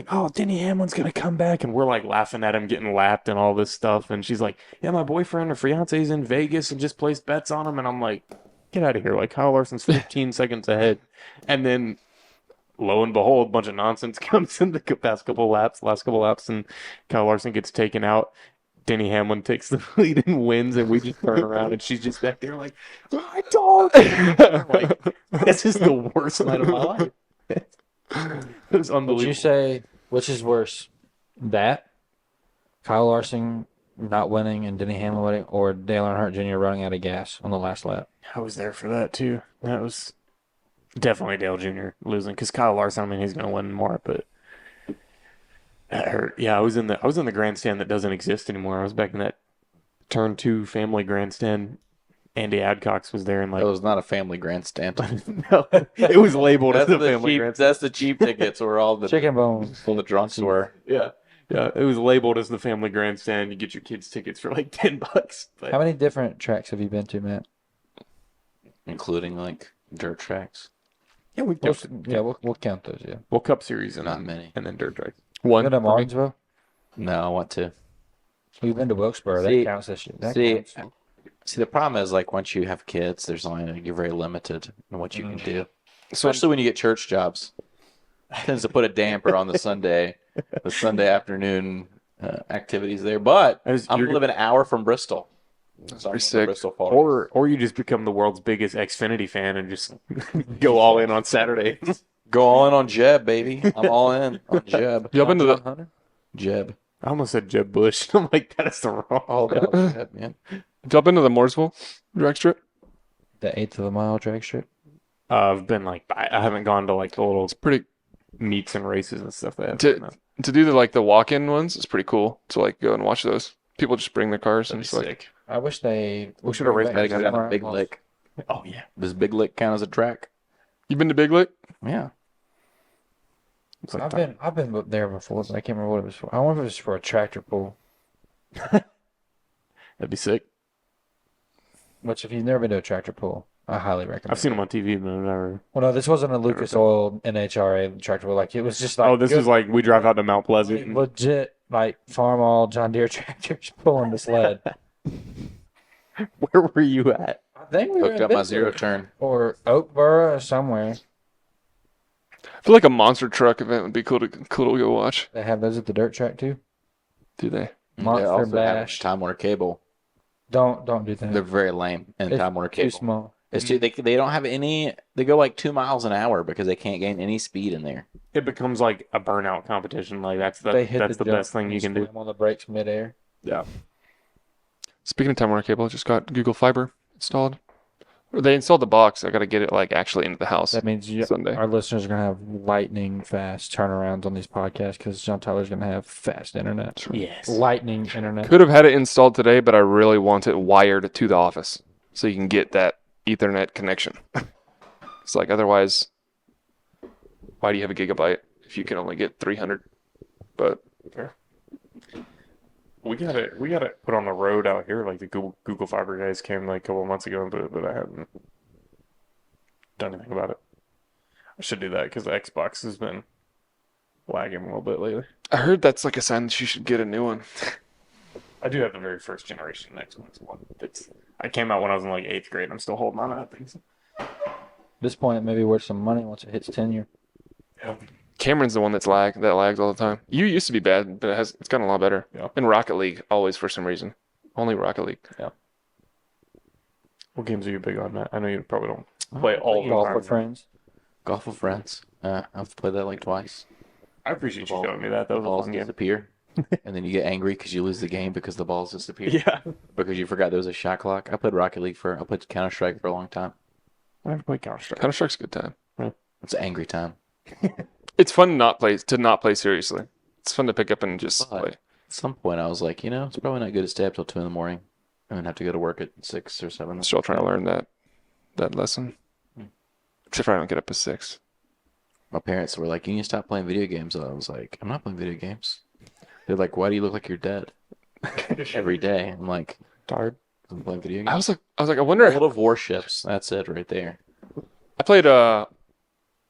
oh, Denny Hamlin's gonna come back, and we're like laughing at him getting lapped and all this stuff. And she's like, yeah, my boyfriend or fiance's in Vegas and just placed bets on him. And I'm like, get out of here! Like Kyle Larson's 15 seconds ahead, and then lo and behold, a bunch of nonsense comes in the last couple laps, and Kyle Larson gets taken out. Denny Hamlin takes the lead and wins, and we just turn around, and she's just back there like, I told you. Like, this is the worst night of my life. It was unbelievable. Would you say which is worse, that Kyle Larson not winning and Denny Hamlin winning, or Dale Earnhardt Jr. running out of gas on the last lap? I was there for that too. That was definitely Dale Jr. losing because Kyle Larson. I mean, he's going to win more, but that hurt. Yeah, I was in the grandstand that doesn't exist anymore. I was back in that turn 2 family grandstand. Andy Adcox was there, and like That was not a family grandstand. no, it was labeled as That's a the family cheap. grandstand. That's the cheap tickets where all the Chicken bones. drunks were. Yeah, yeah, it was labeled as the family grandstand. You get your kids' tickets for like $10. But How many different tracks have you been to, Matt? Including like dirt tracks. yeah, We'll count those. Yeah. well, Cup Series and Not many. and then dirt tracks. One. Been to for me. Martinsville? No, I want to. We've been to Wilkesboro. See- That counts this year. That See, counts. the problem is like once you have kids, there's only you're very limited in what you can do, So especially when you get church jobs. It tends to put a damper on the Sunday afternoon activities there. But As I'm you're- living an hour from Bristol. That's So I'm pretty going to sick. Bristol Falls. or you just become the world's biggest Xfinity fan and just go all in on Saturday. Go all in on Jeb, baby. I'm all in on Jeb. You up into John the Hunter? Jeb. I almost said Jeb Bush. I'm like, that is the wrong. All about Jeb, man. jump into the Mooresville drag strip? The eighth of the mile drag strip. I've been like, I haven't gone to like the little It's pretty meets and races and stuff that to to do the walk-in ones. It's pretty cool to like go and watch those. People just bring their cars that'd and be just like sick. I wish they. We should have raced Gotta back go then. down to Big Lick. Oh yeah, Does Big Lick count as a track? you been to Big Lick? Yeah. it's like I've been there before, but I can't remember what it was for. I wonder if it was for a tractor pull. that'd be sick. Which, if you've never been to a tractor pull, I highly recommend. I've seen them on TV, but I've never. Well, no, this wasn't a Lucas Oil NHRA tractor pull. Like it was just like Oh, this good, was like we drive out to Mount Pleasant. and- legit, like farm all John Deere tractors pulling the sled. Where were you at? I think we were Hooked in up my Big zero Lick turn. or Oakboro or somewhere. I feel like a monster truck event would be cool to go watch. They have those at the dirt track too. Do they? Monster also have Bash. Time Warner Cable. Don't do that. They're very lame in It's Time Warner too Cable. small. It's too, they don't have any. They go like 2 miles an hour because they can't gain any speed in there. It becomes like a burnout competition. Like that's They hit that's the jump best thing and you can do. slam on the brakes midair. Yeah. Speaking of Time Warner Cable, I just got Google Fiber installed. Or they installed the box. I got to get it like actually into the house. That means Sunday. our listeners are gonna have lightning fast turnarounds on these podcasts because John Tyler's gonna have fast internet. Yes. Lightning internet. Could have had it installed today, but I really want it wired to the office so you can get that Ethernet connection. It's like otherwise, why do you have a gigabyte if you can only get 300? But We got it put on the road out here. Like the Google Fiber guys came like a couple of months ago, but I haven't done anything about it. I should do that because the Xbox has been lagging a little bit lately. I heard that's like a sign that you should get a new one. I do have the very first generation Xbox One. I came out when I was in like 8th grade. I'm still holding on to that thing. At this point, it may be worth some money once it hits tenure. Yeah. Cameron's the one that lags all the time. You used to be bad, but it's gotten a lot better. Yeah. And Rocket League, always for some reason. Only Rocket League. What games are you big on, Matt? I know you probably don't play all the Golf time. with friends. Golf with friends. I've played that like twice. I appreciate you Ball- showing me that. That The was a balls fun game. disappear, and then you get angry because you lose the game because the balls disappear. Yeah. Because you forgot there was a shot clock. I played I played Counter Strike for a long time. I never played Counter Strike. Counter Strike's a good time. It's an angry time. It's fun to not play seriously. It's fun to pick up and just But- play. At some point, I was like, it's probably not good to stay up till 2 in the morning and then have to go to work at 6 or 7. I'm still trying to learn that lesson. Except for I don't get up at 6. My parents were like, you need to stop playing video games. And I was like, I'm not playing video games. They're like, why do you look like you're dead every day? I'm like, Tired. I'm playing video I games. was like, I wonder. World of Warships. That's it right there. I played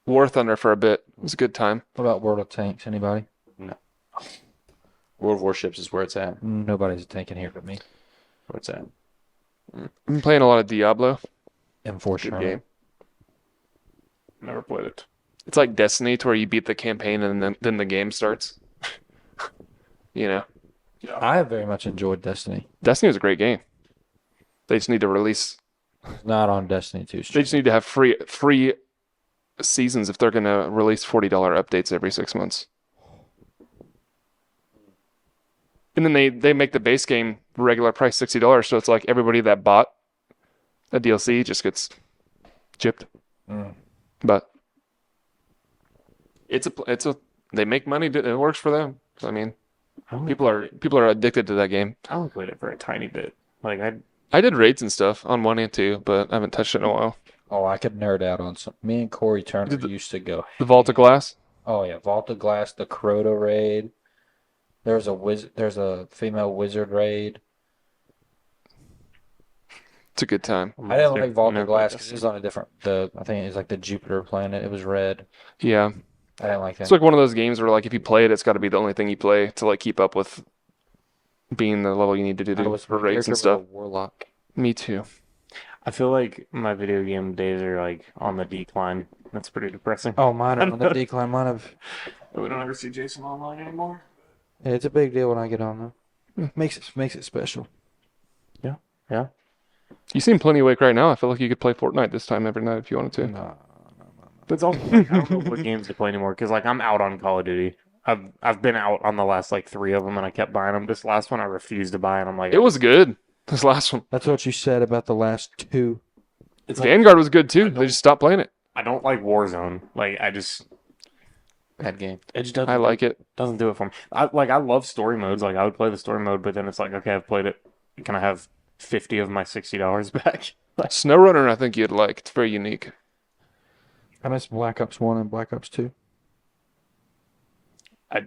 War Thunder for a bit. It was a good time. What about World of Tanks? Anybody? World of Warships is where it's at. Nobody's a tank in here but me. Where it's at. I've been playing a lot of Diablo. M4 Good Sherman. game. Never played it. It's like Destiny, to where you beat the campaign and then the game starts. You know, I have very much enjoyed Destiny. Destiny was a great game. They just need to release. Not on Destiny 2 They stream. just need to have free seasons if they're gonna release $40 updates every 6 months. And then they make the base game regular price $60, so it's like everybody that bought a DLC just gets gypped. Mm. But it's a they make money. It works for them. I mean, people are addicted to that game. I only played it for a tiny bit. Like I did raids and stuff on 1 and 2, but I haven't touched it in a while. Oh, I could nerd out on some. Me and Corey Turner Did the- used to go. The Vault of Glass. Oh yeah, Vault of Glass, the Crota raid. There's a female wizard raid. It's a good time. I didn't like Vault Never of Glass played because it was on a different. I think it was like the Jupiter planet. It was red. Yeah. I didn't like that. It's like one of those games where like if you play it, it's got to be the only thing you play to like keep up with being the level you need to do I was for raids character and was stuff. a warlock. Me too. I feel like my video game days are like on the decline. That's pretty depressing. Oh, mine are on the decline. Mine have. We don't ever see Jason online anymore. Yeah, it's a big deal when I get on though. Makes it special. Yeah. You seem plenty awake right now. I feel like you could play Fortnite this time every night if you wanted to. No. But it's also like, I don't know what games to play anymore because like I'm out on Call of Duty. I've been out on the last like 3 of them and I kept buying them. This last one I refused to buy and I'm like It was good. This last one. That's what you said about the last two. it's like Vanguard was good too. I They just stopped playing it. I don't like Warzone. Like Bad game. it just doesn't I like it. doesn't do it for me. I love story modes. Like I would play the story mode, but then it's like okay, I've played it. Can I have 50 of my $60 back? SnowRunner, I think you'd like. It's very unique. I miss Black Ops 1 and Black Ops 2. I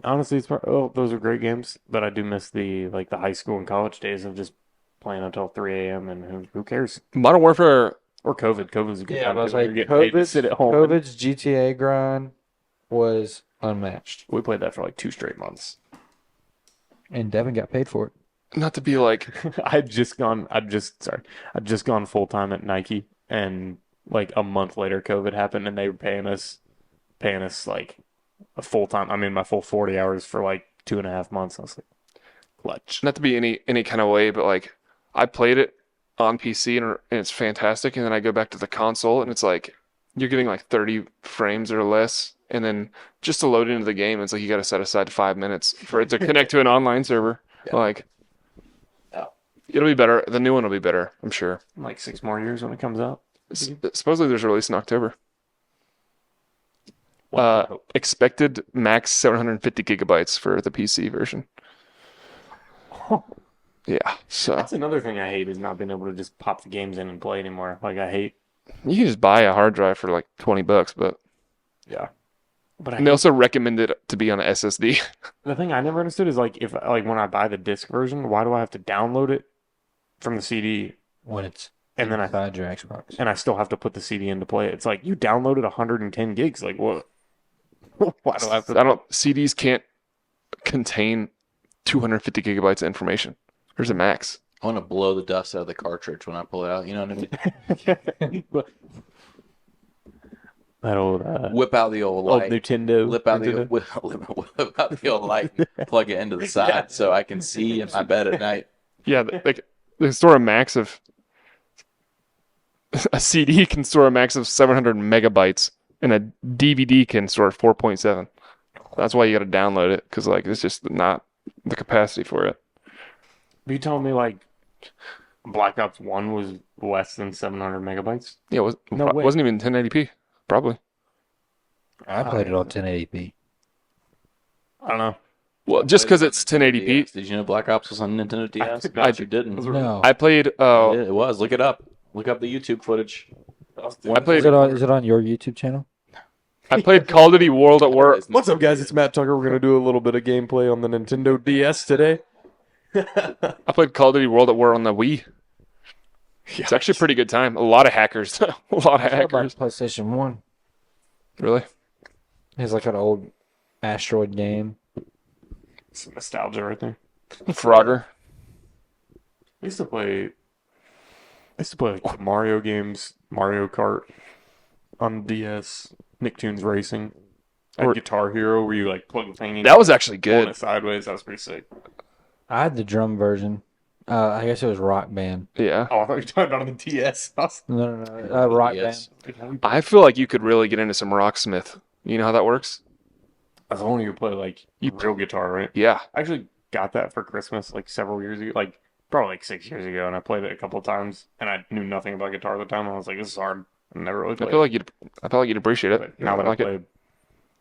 honestly, those are great games, but I do miss the high school and college days of just playing until 3 a.m. and who cares? Modern Warfare, Or COVID. COVID was a good Yeah, time. I was 'cause we like, were getting paid to sit at home. COVID's GTA grind was unmatched. We played that for like 2 straight months. And Devin got paid for it. not to be like, I'd just gone full time at Nike, and like a month later, COVID happened, and they were paying us like a full time. I mean, my full 40 hours for like 2.5 months. I was like, clutch. not to be any kind of way, but like I played it on PC and it's fantastic, and then I go back to the console and it's like you're getting like 30 frames or less, and then just to load into the game, it's like you got to set aside 5 minutes for it to connect to an online server. Yeah. Like, Yeah. it'll be better. The new one will be better, I'm sure. Like 6 more years when it comes out. Supposedly there's a release in October. One can hope. Expected max 750 gigabytes for the PC version. Yeah, so That's another thing I hate is not being able to just pop the games in and play anymore. Like I hate. you can just buy a hard drive for like $20, but Yeah. But and they also recommend it to be on a SSD. the thing I never understood is like if like when I buy the disc version, why do I have to download it from the CD When it's and then inside your Xbox. I still have to put the CD in to play it? It's like you downloaded 110 gigs. Like what? Why do I have to? CDs can't contain 250 gigabytes of information. There's a max. I want to blow the dust out of the cartridge when I pull it out. You know what I mean? That old Whip out the old old light. Nintendo. Whip out the Nintendo. whip out the old light. And plug it into the side so I can see in my bed at night. Yeah, like they store a max of a CD can store a max of 700 megabytes, and a DVD can store 4.7. That's why you got to download it because like it's just not the capacity for it. Are you telling me like Black Ops 1 was less than 700 megabytes? Yeah, it No way. wasn't even 1080p. Probably. I played it on 1080p. I don't know. Well, just because it's Nintendo 1080p. DS. Did you know Black Ops was on Nintendo DS? I- You didn't. No. I played. It was. Look it up. Look up the YouTube footage. I played. Is it on your YouTube channel? I played Call of Duty World at War. What's up, guys? It's Matt Tucker. We're gonna do a little bit of gameplay on the Nintendo DS today. I played Call of Duty World at War on the Wii. It's actually a pretty good time. A lot of hackers. A lot of hackers. PlayStation 1. Really? It's like an old asteroid game. Some nostalgia right there. Frogger. I used to play like the Mario games, Mario Kart on DS, Nicktoons Racing, Or- Guitar Hero, where you like plug the thing in, That was actually pulling good. it sideways. That was pretty sick. I had the drum version. I guess it was Rock Band. Yeah. Oh, I thought you were talking about on the DS. No. Rock Yes. Band. I feel like you could really get into some Rocksmith. You know how that works? That's only you play like real guitar, right? Yeah. I actually got that for Christmas like several years ago, like probably like 6 years ago, and I played it a couple of times, and I knew nothing about guitar at the time. And I was like, this is hard. I never really I played. feel like you'd appreciate it. But now that I like I it. play,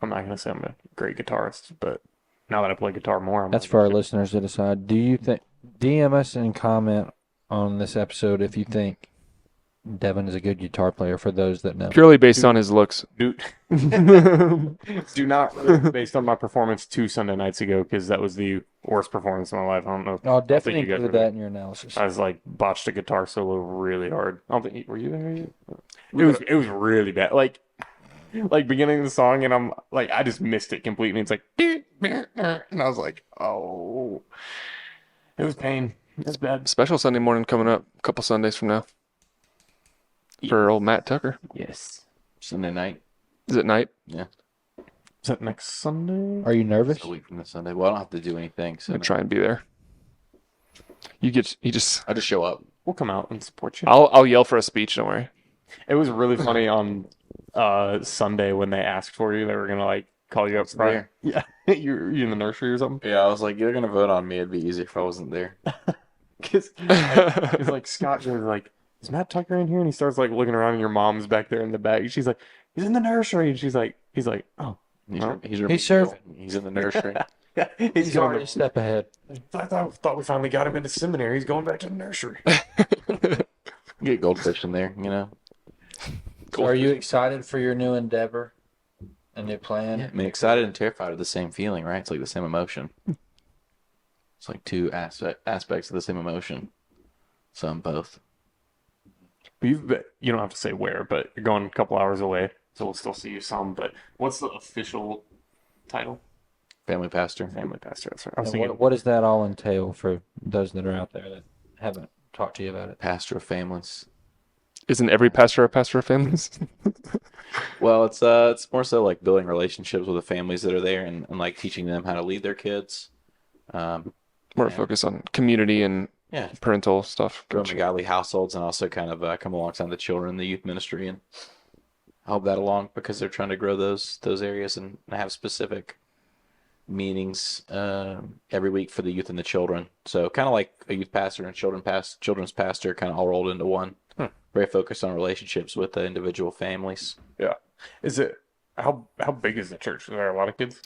I'm not gonna say I'm a great guitarist, but now that I play guitar more, I'm That's like, for our shit. listeners to decide. Do you think DM us and comment on this episode if you think Devin is a good guitar player for those that know. Purely based on his looks. Do not based on my performance 2 Sunday nights ago, because that was the worst performance of my life. I don't know. I'll think definitely you guys include were that in your analysis. I was like botched a guitar solo really hard. I don't think were you there yet? It was really bad. Like beginning of the song, and I'm like I just missed it completely. It's like and I was like, oh, it was pain. It's bad. Special Sunday morning coming up a couple Sundays from now for old Matt Tucker. Yes. Sunday night. Is it night? Yeah. Is that next Sunday? Are you It's nervous? a week from this Sunday. Well, I don't have to do anything, I'm so gonna try and be there. You just. I just show up. We'll come out and support you. I'll yell for a speech. Don't worry. It was really funny on Sunday when they asked for you. They were gonna like call you up front. Yeah, you in the nursery or something. Yeah, I was like, you're gonna vote on me. It'd be easier if I wasn't there. Because like Scott was like, "Is Matt Tucker in here?" And he starts like looking around, and your mom's back there in the back. She's like, "He's in the nursery," and he's like, "Oh, well." He's served. He's in the nursery. Yeah, He's already a step ahead. I thought we finally got him into seminary. He's going back to the nursery. Get goldfish in there, you know. So are you excited for your new endeavor? A new plan? I mean, excited and terrified are the same feeling, right? It's like the same emotion. It's like two aspects of the same emotion. So I'm both. You don't have to say where, but you're going a couple hours away, so we'll still see you some. But what's the official title? Family pastor. Family pastor. That's right. I was And thinking. what does that all entail for those that are out there that haven't talked to you about it? Pastor of families. Isn't every pastor a pastor of families? Well, it's more so like building relationships with the families that are there and like teaching them how to lead their kids. More Yeah. focus on community and Yeah, parental stuff. growing Gotcha. the godly households and also kind of come alongside the children in the youth ministry and help that along because they're trying to grow those areas and have specific meetings every week for the youth and the children. So kind of like a youth pastor and children's pastor kind of all rolled into one. Very focused on relationships with the individual families. Yeah. Is it how big is the church? Are there a lot of kids?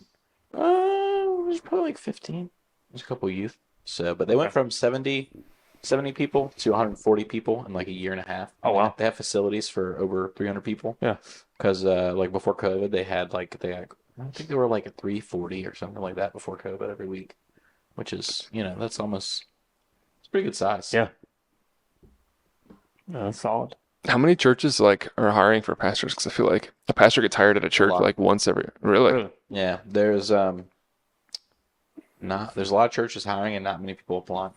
There's probably like 15. There's a couple youth. So, but they went from 70 people to 140 people in like a year and a half. Oh, wow. They have facilities for over 300 people. Yeah. Because like before COVID, they had I think they were like at 340 or something like that before COVID every week, which is that's almost it's pretty good size. Yeah. Yeah, that's solid. How many churches like are hiring for pastors? Because I feel like a pastor gets hired at a church lot. like once every. Really? Yeah. There's there's a lot of churches hiring and not many people applying.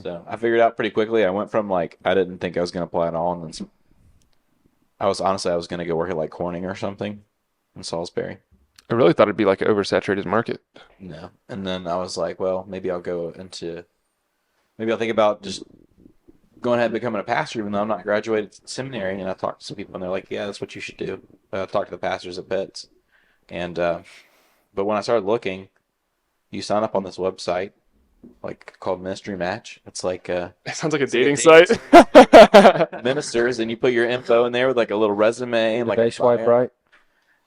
So I figured out pretty quickly. I went from like I didn't think I was going to apply at all, and then I was going to go work at like Corning or something in Salisbury. I really thought it'd be like an oversaturated market. No, and then I was like, well, maybe I'll think about just going ahead and becoming a pastor, even though I'm not graduated seminary. And I talked to some people, and they're like, yeah, that's what you should do. I talked to the pastors at Pitt's, and but when I started looking, you sign up on this website like called Ministry Match. It's like It sounds like a like a dating dating site. ministers, and you put your info in there with like a little resume and The like a base swipe bio. right?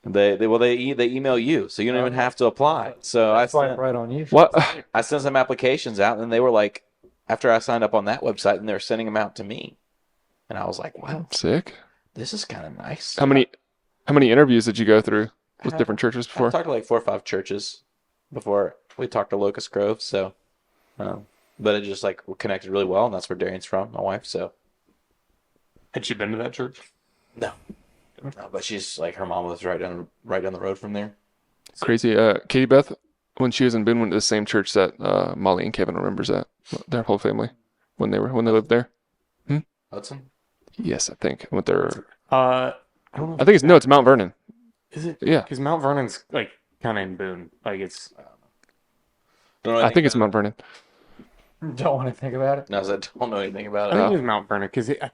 They email you, so you don't even have to apply. So I Swipe sent, right on you. What? I sent some applications out, and they were like, after I signed up on that website, and they were sending them out to me, and I was like, wow, Sick. this is kind of nice. How many interviews did you go through with different churches I before? talked to like 4 or 5 churches before we talked to Locust Grove, so but it just like connected really well, and that's where Darian's from, my wife. So Had she been to that church? no, but she's like her mom lives right down the road from there. Crazy. Katie Beth, when she was in Boone, went to the same church that Molly and Kevin remembers that their whole family when they lived there. Hudson. Yes, I think went there. I don't know. I think it's Mount Vernon. Is it? Yeah. Because Mount Vernon's like kind of in Boone. Like it's. Don't know I anything think it's about Mount Vernon. Don't want to think about it. it. No, I don't know anything about I it. think it was Mount Vernon because I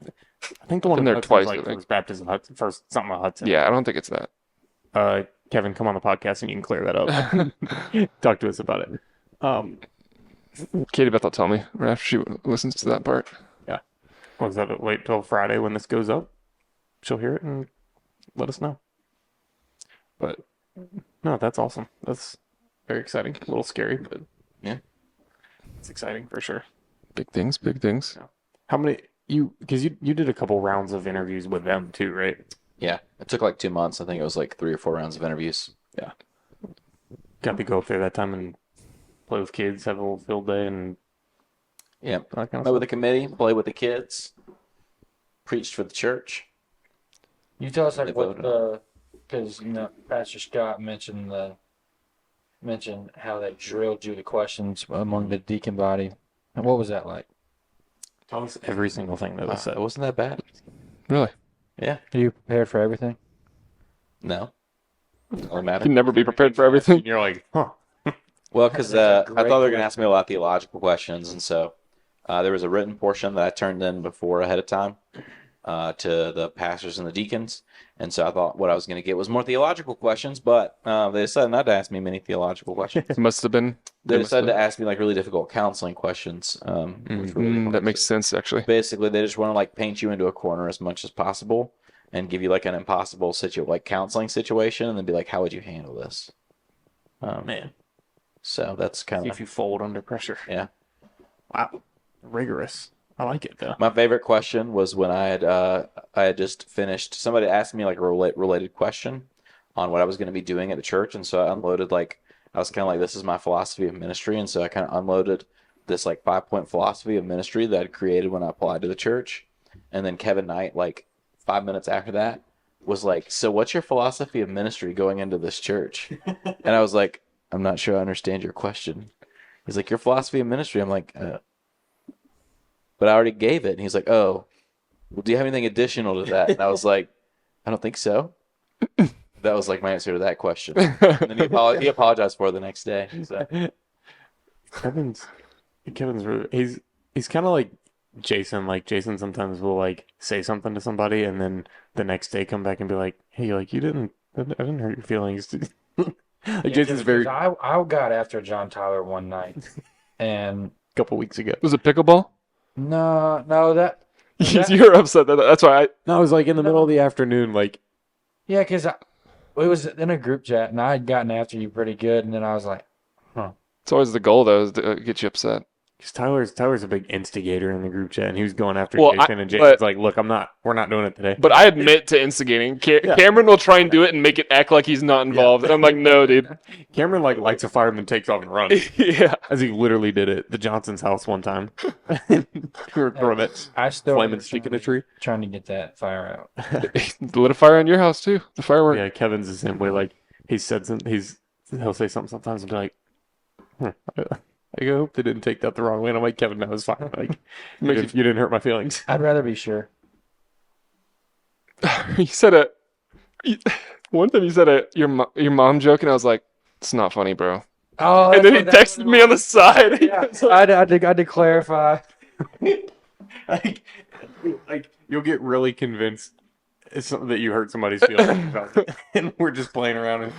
think the one Been in there Hudson twice, was I like think. First Baptist Hudson, first something with Hudson. Yeah, I don't think it's that. Kevin, come on the podcast and you can clear that up. Talk to us about it. Katie Beth will tell me right after she listens to that part. Was that wait till Friday when this goes up? She'll hear it and let us know. But no, that's awesome. That's very exciting. A little scary, but Yeah. it's exciting for sure. Big things, big things. How many because you did a couple rounds of interviews with them too, right? Yeah, it took like 2 months. I think it was like 3 or 4 rounds of interviews. Got to go up there that time and play with kids, have a little field day, and Yeah, that kind met of with the committee, played with the kids, preached for the church. You tell us They like what voted the because Pastor Scott mentioned how they drilled you the questions among the deacon body. And what was that like? Tell us every single thing that was said. It wasn't that bad. Really? Yeah. Are you prepared for everything? No. Only matter. Can never be prepared for everything. And you're like, huh. Well, because That's a I thought they great were going to ask me a lot of theological questions, and so there was a written portion that I turned in before ahead of time to the pastors and the deacons, and so I thought what I was going to get was more theological questions, but they decided not to ask me many theological questions. It must have been. They must decided have to ask me like really difficult counseling questions, which were really been. hard. That makes So sense, actually. basically, they just want to like paint you into a corner as much as possible and give you like an impossible counseling situation, and then be like, "How would you handle this?" Man, So that's kind see of if you fold under pressure. yeah. Wow, rigorous. I like it though. My favorite question was when I had just finished. Somebody asked me like a related question on what I was going to be doing at the church, and so I unloaded like I was kind of like, this is my philosophy of ministry, and so I kind of unloaded this like 5-point philosophy of ministry that I'd created when I applied to the church, and then Kevin Knight like 5 minutes after that was like, so what's your philosophy of ministry going into this church? And I was like, I'm not sure I understand your question. He's like, your philosophy of ministry. I'm like, but I already gave it. And he's like, oh, well, do you have anything additional to that? And I was like, I don't think so. That was like my answer to that question. And then he apologized for it the next day. So. Kevin's really, he's kind of like Jason. Like Jason sometimes will like say something to somebody and then the next day come back and be like, hey, like I didn't hurt your feelings. Like Jason's very I got after John Tyler one night, and couple weeks ago. Was it pickleball? no, that You're upset. That's why I. No, it was like in the middle of the afternoon, like yeah, because it was in a group chat, and I had gotten after you pretty good, and then I was like, It's always the goal, though, is to get you upset. because Tyler's a big instigator in the group chat, and he was going after Well, Jason, and Jason's like, look, we're not doing it today. But I admit to instigating. Cameron will try and do it and make it act like he's not involved. And I'm like, no, dude. Cameron like lights a fire and then takes off and runs, Yeah. as he literally did at the Johnson's house one time. We were throwing that I still flaming stick in a tree. trying to get that fire out. Lit a fire in your house, too. The firework. Yeah, Kevin's the same way. Like he'll say something sometimes and be like, I hope they didn't take that the wrong way. And I'm like, Kevin, that was fine. Like, you didn't hurt my feelings. I'd rather be sure. You said one time you said your mom joke, and I was like, it's not funny, bro. Oh, And then he texted me on the side. Yeah, I did clarify. like you'll get really convinced it's something that you hurt somebody's feelings about. And we're just playing around and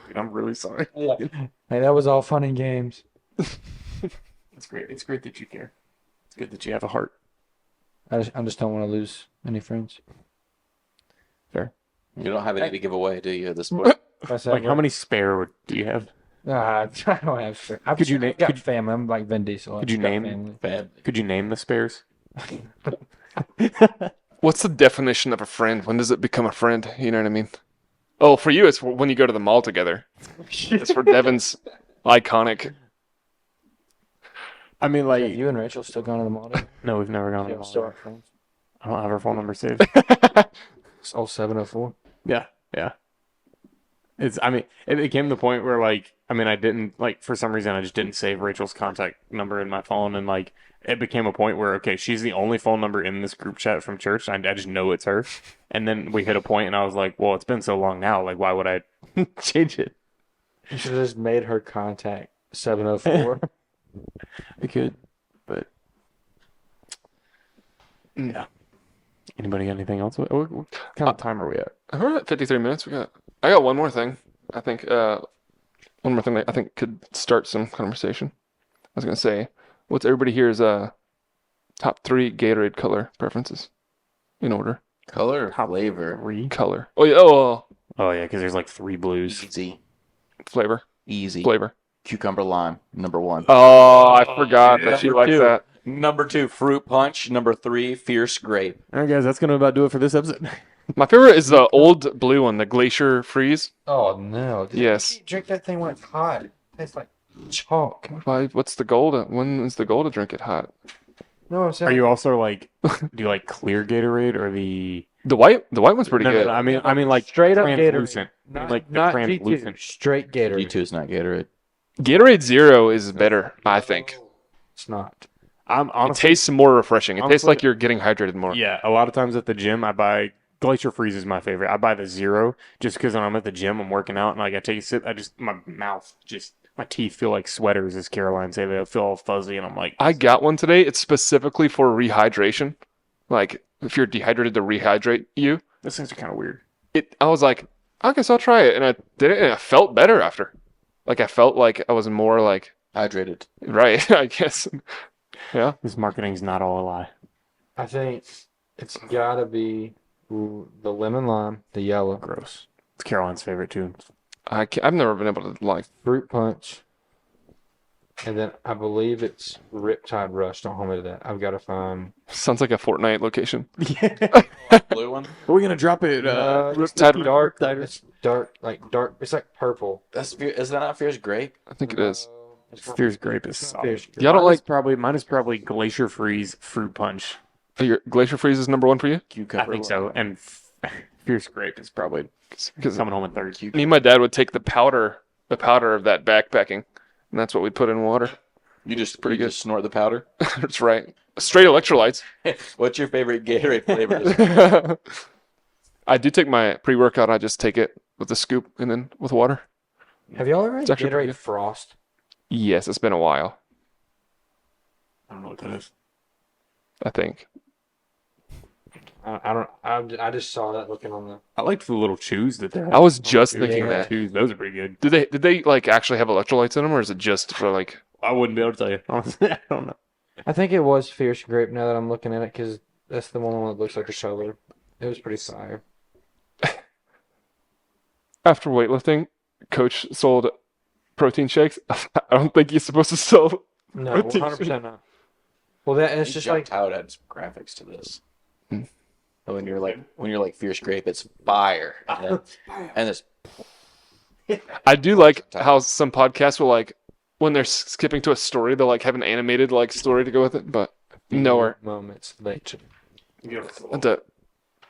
dude, I'm really sorry. Yeah. Hey, that was all fun and games. It's great. It's great that you care. It's good that you have a heart. I just don't want to lose any friends. Fair. You don't have any to give away, do you, at this point? Like how many spare do you have? I don't have. I've got family. I'm like Vin Diesel. Could you I've got name? family. Could you name the spares? What's the definition of a friend? When does it become a friend? You know what I mean? Oh, for you, it's when you go to the mall together. It's for Devin's iconic. I mean, like You and Rachel still going to the mall? no, we've never gone to the Yeah, mall. still our friends. I don't have her phone number saved. It's 0704. Yeah. It became the point where I didn't for some reason I just didn't save Rachel's contact number in my phone, and it became a point where okay, she's the only phone number in this group chat from church. I just know it's her, and then we hit a point, and I was like, well, it's been so long now, like why would I change it? You should have just made her contact 704. I could, but yeah. Anybody got anything else? What kind of time are we at? We're at 53 minutes. I got one more thing. I think one more thing that I think could start some conversation. I was gonna say, what's everybody here's top 3 Gatorade color preferences in order? Color or flavor? Color. Oh yeah. Oh, Oh yeah, because there's 3 blues. Easy. flavor. Easy. Flavor. Cucumber lime, number 1. Oh, I forgot that she likes 2. that. Number 2, fruit punch. Number 3, fierce grape. All right, guys, that's gonna about do it for this episode. My favorite is the old blue one, the Glacier Freeze. Oh no! Yes. Drink that thing when it's hot. It tastes like chalk. Why? What's the goal? When is the goal to drink it hot? No, I'm saying. Are you also do you like clear Gatorade or the? The white one's pretty No, good. no, I mean like straight up translucent. Gatorade? Like the Not translucent. G2. Straight Gatorade. G2 is not Gatorade. Gatorade Zero is better, I think. It's not. I'm It honestly, tastes more refreshing. It tastes honestly- like you're getting hydrated more. yeah. A lot of times at the gym, I buy Glacier Freeze is my favorite. I buy the zero just because when I'm at the gym, I'm working out, and like I take a sip, my mouth just my teeth feel like sweaters, as Caroline say. They feel all fuzzy, and I'm like, I got one today. It's specifically for rehydration. Like if you're dehydrated to rehydrate you. those things are kind of weird. I was like, I guess I'll try it, and I did it, and I felt better after. Like I felt like I was more like Hydrated. right. I guess. Yeah. This marketing's not all a lie. I think it's gotta be the lemon lime, the yellow, Gross. It's Caroline's favorite too. I've never been able to like. fruit punch, and then I believe it's Riptide Rush. Don't hold me to that. I've got to find. Sounds like a Fortnite location. Yeah. Blue one. Are we gonna drop it? Riptide Dark. It's dark, like dark. It's like purple. Is that not Fierce Grape? I think it is. Fierce Grape is solid. Fierce Grape. Y'all don't like Mine is probably Glacier Freeze Fruit Punch. your Glacier Freeze is number one for you? I think so. And Fierce Grape is probably Because coming home in third. me and my dad would take the powder of that backpacking, and that's what we put in water. You just Pretty good. just snort the powder. That's right. Straight electrolytes. What's your favorite Gatorade flavor? I do take my pre-workout. I just take it with a scoop and then with water. Have y'all ever had It's actually pretty Gatorade good. Frost? Yes, it's been a while. I don't know what that is. I think. I don't. I just saw that looking on the. I liked the little chews that they have. I was just Yeah, thinking that. chews. Those are pretty good. Did they like actually have electrolytes in them, or is it just for like? I wouldn't be able to tell you. Honestly, I don't know. I think it was Fierce Grape. Now that I'm looking at it, because that's the one that looks like a color. It was pretty fire. After weightlifting, coach sold protein shakes. I don't think he's supposed to sell. No, Protein 100% not. Well, that and it's just like how it had some graphics to this. Hmm. When you're like Fierce Grape, it's fire. And this I do like how some podcasts will like when they're skipping to a story, they'll like have an animated like story to go with it, but nowhere. moments later. The,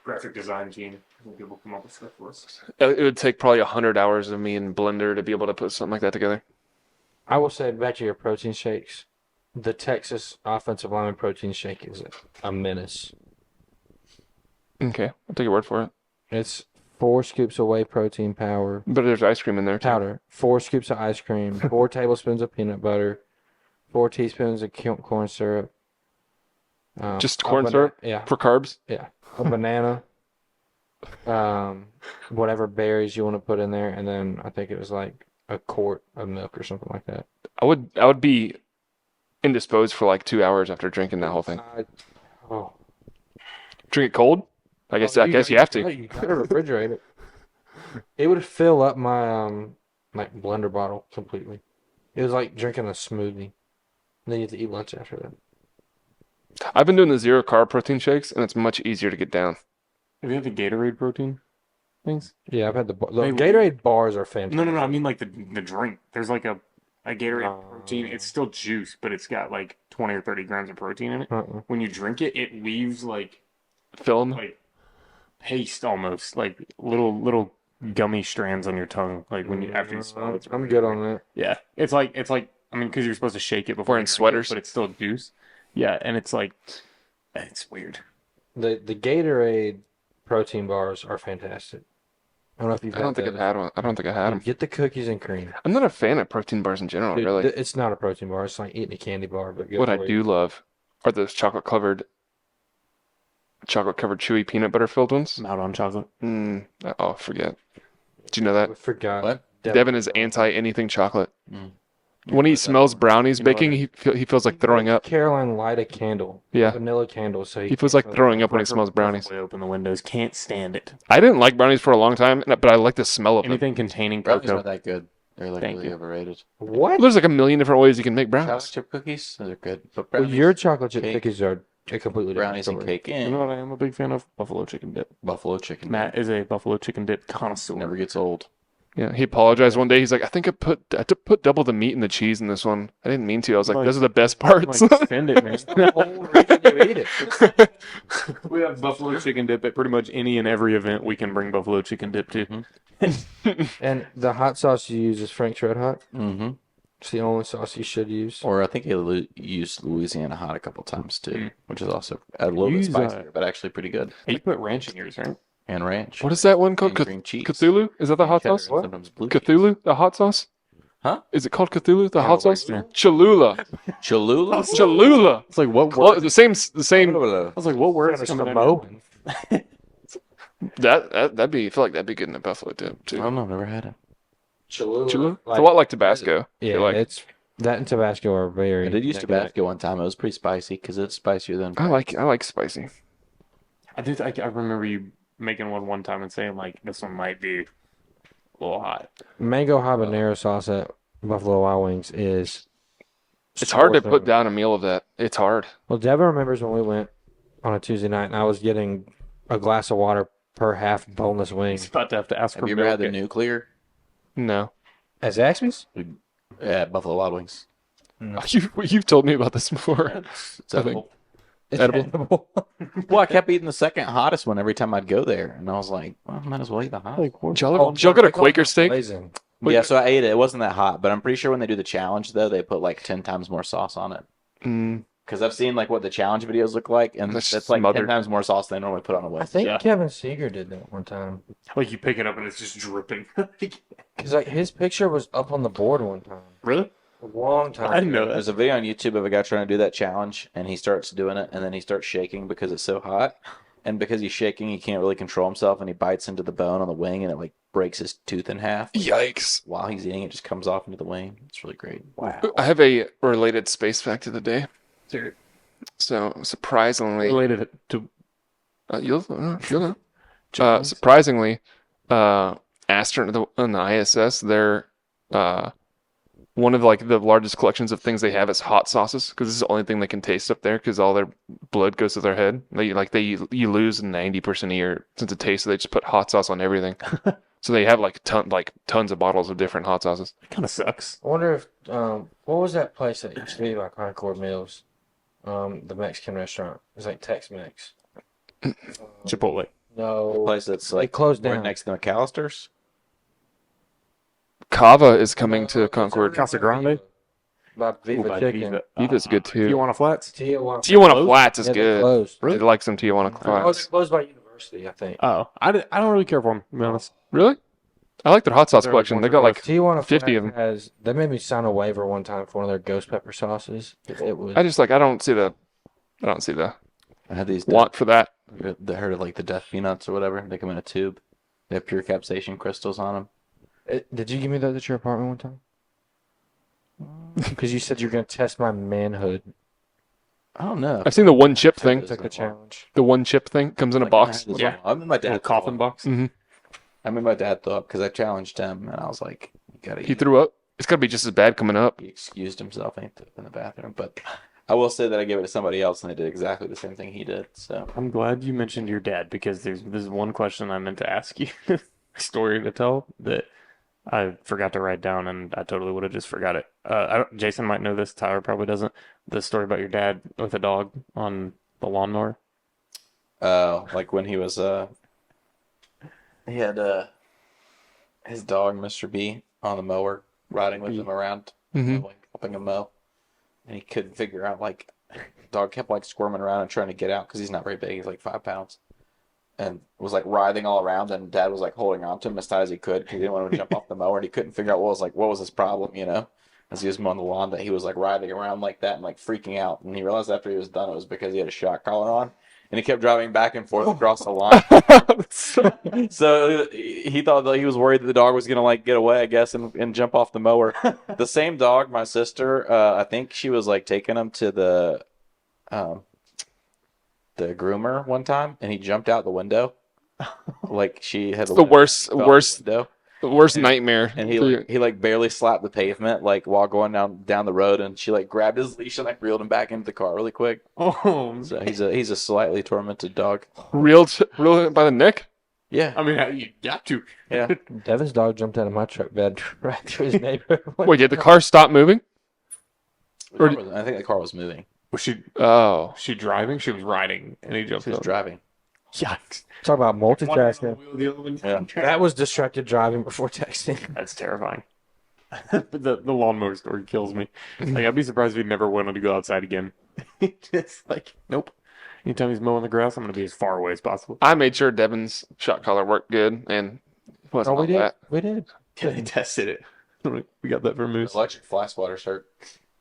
Graphic design gene. People come up with stuff for us. it would take probably 100 hours of me in Blender to be able to put something like that together. I will say back to your protein shakes. The Texas offensive lineman protein shake is a menace. Okay, I'll take your word for it. It's 4 scoops of whey protein powder, But there's ice cream in there too. 4 scoops of ice cream, 4 tablespoons of peanut butter, 4 teaspoons of corn syrup. Just a corn syrup Yeah, for carbs. yeah. A banana. Whatever berries you want to put in there, and then I think it was like a quart of milk or something like that. I would be indisposed for like 2 hours after drinking that whole thing. Oh. Drink it cold? I guess you have to. You gotta refrigerate it. It would fill up my like blender bottle completely. It was like drinking a smoothie. And then you have to eat lunch after that. I've been doing the 0 carb protein shakes, and it's much easier to get down. Have you had the Gatorade protein things? Yeah, I've had the Hey, Gatorade bars are fantastic. No. I mean like the drink. There's like a Gatorade Oh. protein. It's still juice, but it's got like 20 or 30 grams of protein in it. Uh-uh. When you drink it, it leaves like Film. paste almost, like little gummy strands on your tongue. Like when you after you swallow it. I'm good on that. Yeah, it's like I mean, because you're supposed to shake it before Wearing you drink sweaters. it, but it's still juice. Yeah, and it's like it's weird. The Gatorade protein bars are fantastic. I don't know if you've I don't think I've had one. I don't think I had them. Get the cookies and cream. I'm not a fan of protein bars in general, Dude, really. it's not a protein bar. It's like eating a candy bar, but good What I for do you. love are those chocolate covered chewy peanut butter filled ones. I'm out on chocolate. Forget. Do you know that? I forgot. What? Devin is anti anything chocolate. Mm. When he smells brownies You know baking, he feels like throwing up. Caroline light a candle. Yeah. Vanilla candle. So He feels like throwing up when he smells brownies. Way open the windows. Can't stand it. I didn't like brownies for a long time, but I like the smell of them. Anything containing Brownies cocoa. not that good. They're like Thank really you. overrated. What? There's like a million different ways you can make Chocolate brownies. chip cookies, those are good. But Well, brownies, your chocolate chip cake, cookies are a completely different brownies and story. cake. You know what I am a big fan of? Buffalo chicken dip. Buffalo chicken. Matt is a buffalo chicken dip connoisseur. Never gets old. Yeah, he apologized one day. He's like, I think I put double the meat and the cheese in this one. I didn't mean to. I was like, Like- those are the best parts. Like, spend it, man. The whole reason you eat it. We have buffalo chicken dip at pretty much any and every event we can bring buffalo chicken dip to. And the hot sauce you use is Frank's Red Hot. Mm-hmm. It's the only sauce you should use. Or I think he used Louisiana hot a couple times too, which is also a little Use, bit spicier, but actually pretty good. Hey, you put ranch in yours, right? and ranch. What is that one called? And cream cheese. Cthulhu? Is that the And hot cheddar, sauce? and sometimes blue cheese. Cthulhu, the hot sauce? Huh? Is it called Cthulhu, the Yeah, hot the white sauce? beer. Cholula. Cholula? Cholula. It's like what Clo- word? the same. I Cholula. I was like, what words It's coming the out? Mo. that'd be. I feel like that'd be good in a buffalo dip I too. don't know. I've never had it. Cholula. It's a lot like Tabasco. I Yeah, feel like. it's that and Tabasco are very. I did use neck and neck. Tabasco one time. It was pretty spicy because it's spicier than. I like spicy. I remember you making one time and saying like this one might be a little hot. Mango habanero sauce at Buffalo Wild Wings is. It's hard to awesome. put down a meal of that. It's hard. Well, Devin remembers when we went on a Tuesday night, and I was getting a glass of water per half boneless wing. He's about to have to ask Have for you ever had the milk. nuclear No. As Zaxby's? at Buffalo Wild Wings? You've told me about this before. It's I think. edible. It's Edible. Well, I kept eating the second hottest one every time I'd go there, and I was like, well, I might as well eat the hot. Like, what? Did y'all go to Quaker Steak? Blazing. Yeah, so I ate it. It wasn't that hot, but I'm pretty sure when they do the challenge, though, they put like 10 times more sauce on it. Mm, Because I've seen like what the challenge videos look like, and That's that's like smothered. 10 times more sauce than they normally put on a I wing. think Yeah. Kevin Seeger did that one time. Like you pick it up and it's just dripping. Because like his picture was up on the board one time. Really? A long time. I didn't know There's that. a video on YouTube of a guy trying to do that challenge, and he starts doing it, and then he starts shaking because it's so hot. And because he's shaking, he can't really control himself, and he bites into the bone on the wing, and it like breaks his tooth in half. yikes. While he's eating, it just comes off into the wing. It's really great. Wow. I have a related space fact of the day. Dude, So surprisingly, related to you'll know. Surprisingly, astronaut on the ISS, they're one of like the largest collections of things they have is hot sauces because this is the only thing they can taste up there because all their blood goes to their head. You lose 90% of your sense of taste, so they just put hot sauce on everything. So they have like tons of bottles of different hot sauces. kind of sucks. I wonder if what was that place that used to be by Concord Mills? The Mexican restaurant. It was like Tex-Mex. Chipotle. No, Place that's they like closed right down. next to McAllister's. Kava is coming to Concord. Casa Grande? By Ooh, Viva by Chicken. Viva. Viva's good too. Tijuana Flats? Tijuana Closed? Flats is Yeah, they good. closed. I like some Tijuana Oh, Flats. they closed by University, I think. Oh, I don't really care for them, to be honest. Really? I like their hot sauce They're collection. like They got like Tijuana 50 of Flats them. has. They made me sign a waiver one time for one of their ghost pepper sauces. It was. I don't see the I had these. want for that. They heard of like the death peanuts or whatever. They come in a tube. They have pure capsaicin crystals on them. Did you give me those at your apartment one time? Because you said you're going to test my manhood. I don't know. I've seen the one chip thing. It's like a challenge. The one chip thing comes in a Like, box. Yeah. I remember my Little dad. coffin box. hmm I remember my dad threw up because I challenged him, and I was like, "You gotta." He eat. threw up. It's got to be just as bad coming up. He excused himself and he threw up in the bathroom. But I will say that I gave it to somebody else, and they did exactly the same thing he did. So I'm glad you mentioned your dad because this is one question I meant to ask you, story to tell that I forgot to write down, and I totally would have just forgot it. Jason might know this. Tyler probably doesn't. The story about your dad with a dog on the lawnmower. like when he was he had his dog Mr. B on the mower riding with him around, hmm like helping him mow, and he couldn't figure out like the dog kept like squirming around and trying to get out because he's not very big, he's like 5 pounds, and was like writhing all around, and Dad was like holding on to him as tight as he could because he didn't want him to jump off the mower, and he couldn't figure out what was his problem, as he was mowing the lawn, that he was like writhing around like that and like freaking out, and he realized after he was done it was because he had a shock collar on. And he kept driving back and forth across the line. So he thought that he was worried that the dog was gonna like get away, I guess, and jump off the mower. The same dog, my sister, I think she was like taking him to the groomer one time, and he jumped out the window. Like she had the worst window. worst nightmare. And for your- he like barely slapped the pavement like while going down the road, and she like grabbed his leash and like reeled him back into the car really quick. Oh, So he's a slightly tormented dog. reeled by the neck. Yeah. I mean, you got to. Yeah. Devin's dog jumped out of my truck bed right to his neighbor. Wait, did the car stop moving? Or I think the car was moving. Was Oh, she driving? She was riding, and he jumped She was up. driving. Yikes! Talk about multitasking. Yeah. That was distracted driving before texting. That's terrifying. But the lawnmower story kills me. Like I'd be surprised if he never wanted to go outside again. Just like nope. Anytime he's mowing the grass, I'm gonna be as far away as possible. I made sure Devin's shot collar worked good, and it wasn't Oh, we all did. that. We did. Yeah, they tested it. We got that for Moose. Electric fly swatter shirt.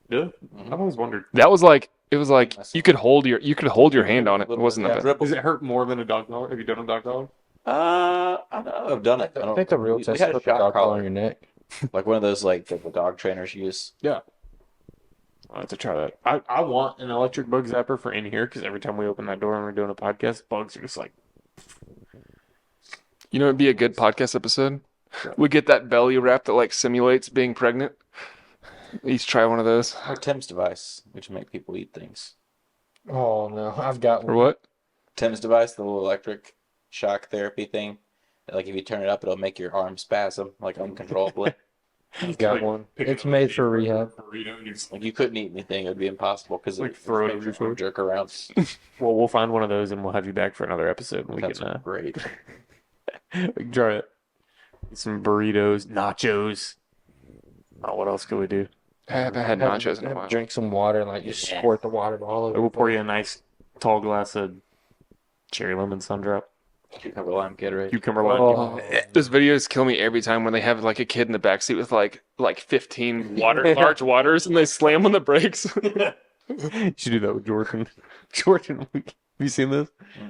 Yeah, I've always wondered. That was like it was like you could hold your hand on it. It wasn't that bad. Does it hurt more than a dog collar? Have you done a dog collar? I know I've done it. I think the real we test had is a put the shock dog collar collar, on your neck. like one of those like that the dog trainers use. Yeah. I'll have to try that. I want an electric bug zapper for in here because every time we open that door and we're doing a podcast, bugs are just like. You know, it'd be a good podcast episode. We get that belly wrap that like simulates being pregnant. Each try one of those. Or Tim's device, which make people eat things. Oh no, I've got Or one. what? Tim's device, the little electric shock therapy thing. Like if you turn it up, it'll make your arm spasm like uncontrollably. I've got one. It's made for rehab. Burrito and you just, Like you couldn't eat anything; it would be impossible because Like it throw it makes over your your arm jerk around. well, we'll find one of those and we'll have you back for another episode. And we That's can great. we can try it. Get some burritos, nachos. Oh, what else could we do? I haven't had nachos in a while. Drink some water and like just squirt the water all over. We'll pour you a nice tall glass of cherry lemon sundrop, Cucumber lime Gatorade. cucumber lime. Oh. Those videos kill me every time when they have like a kid in the backseat with like 15 large waters and they slam on the brakes. You should do that with Jordan. Jordan, have you seen this?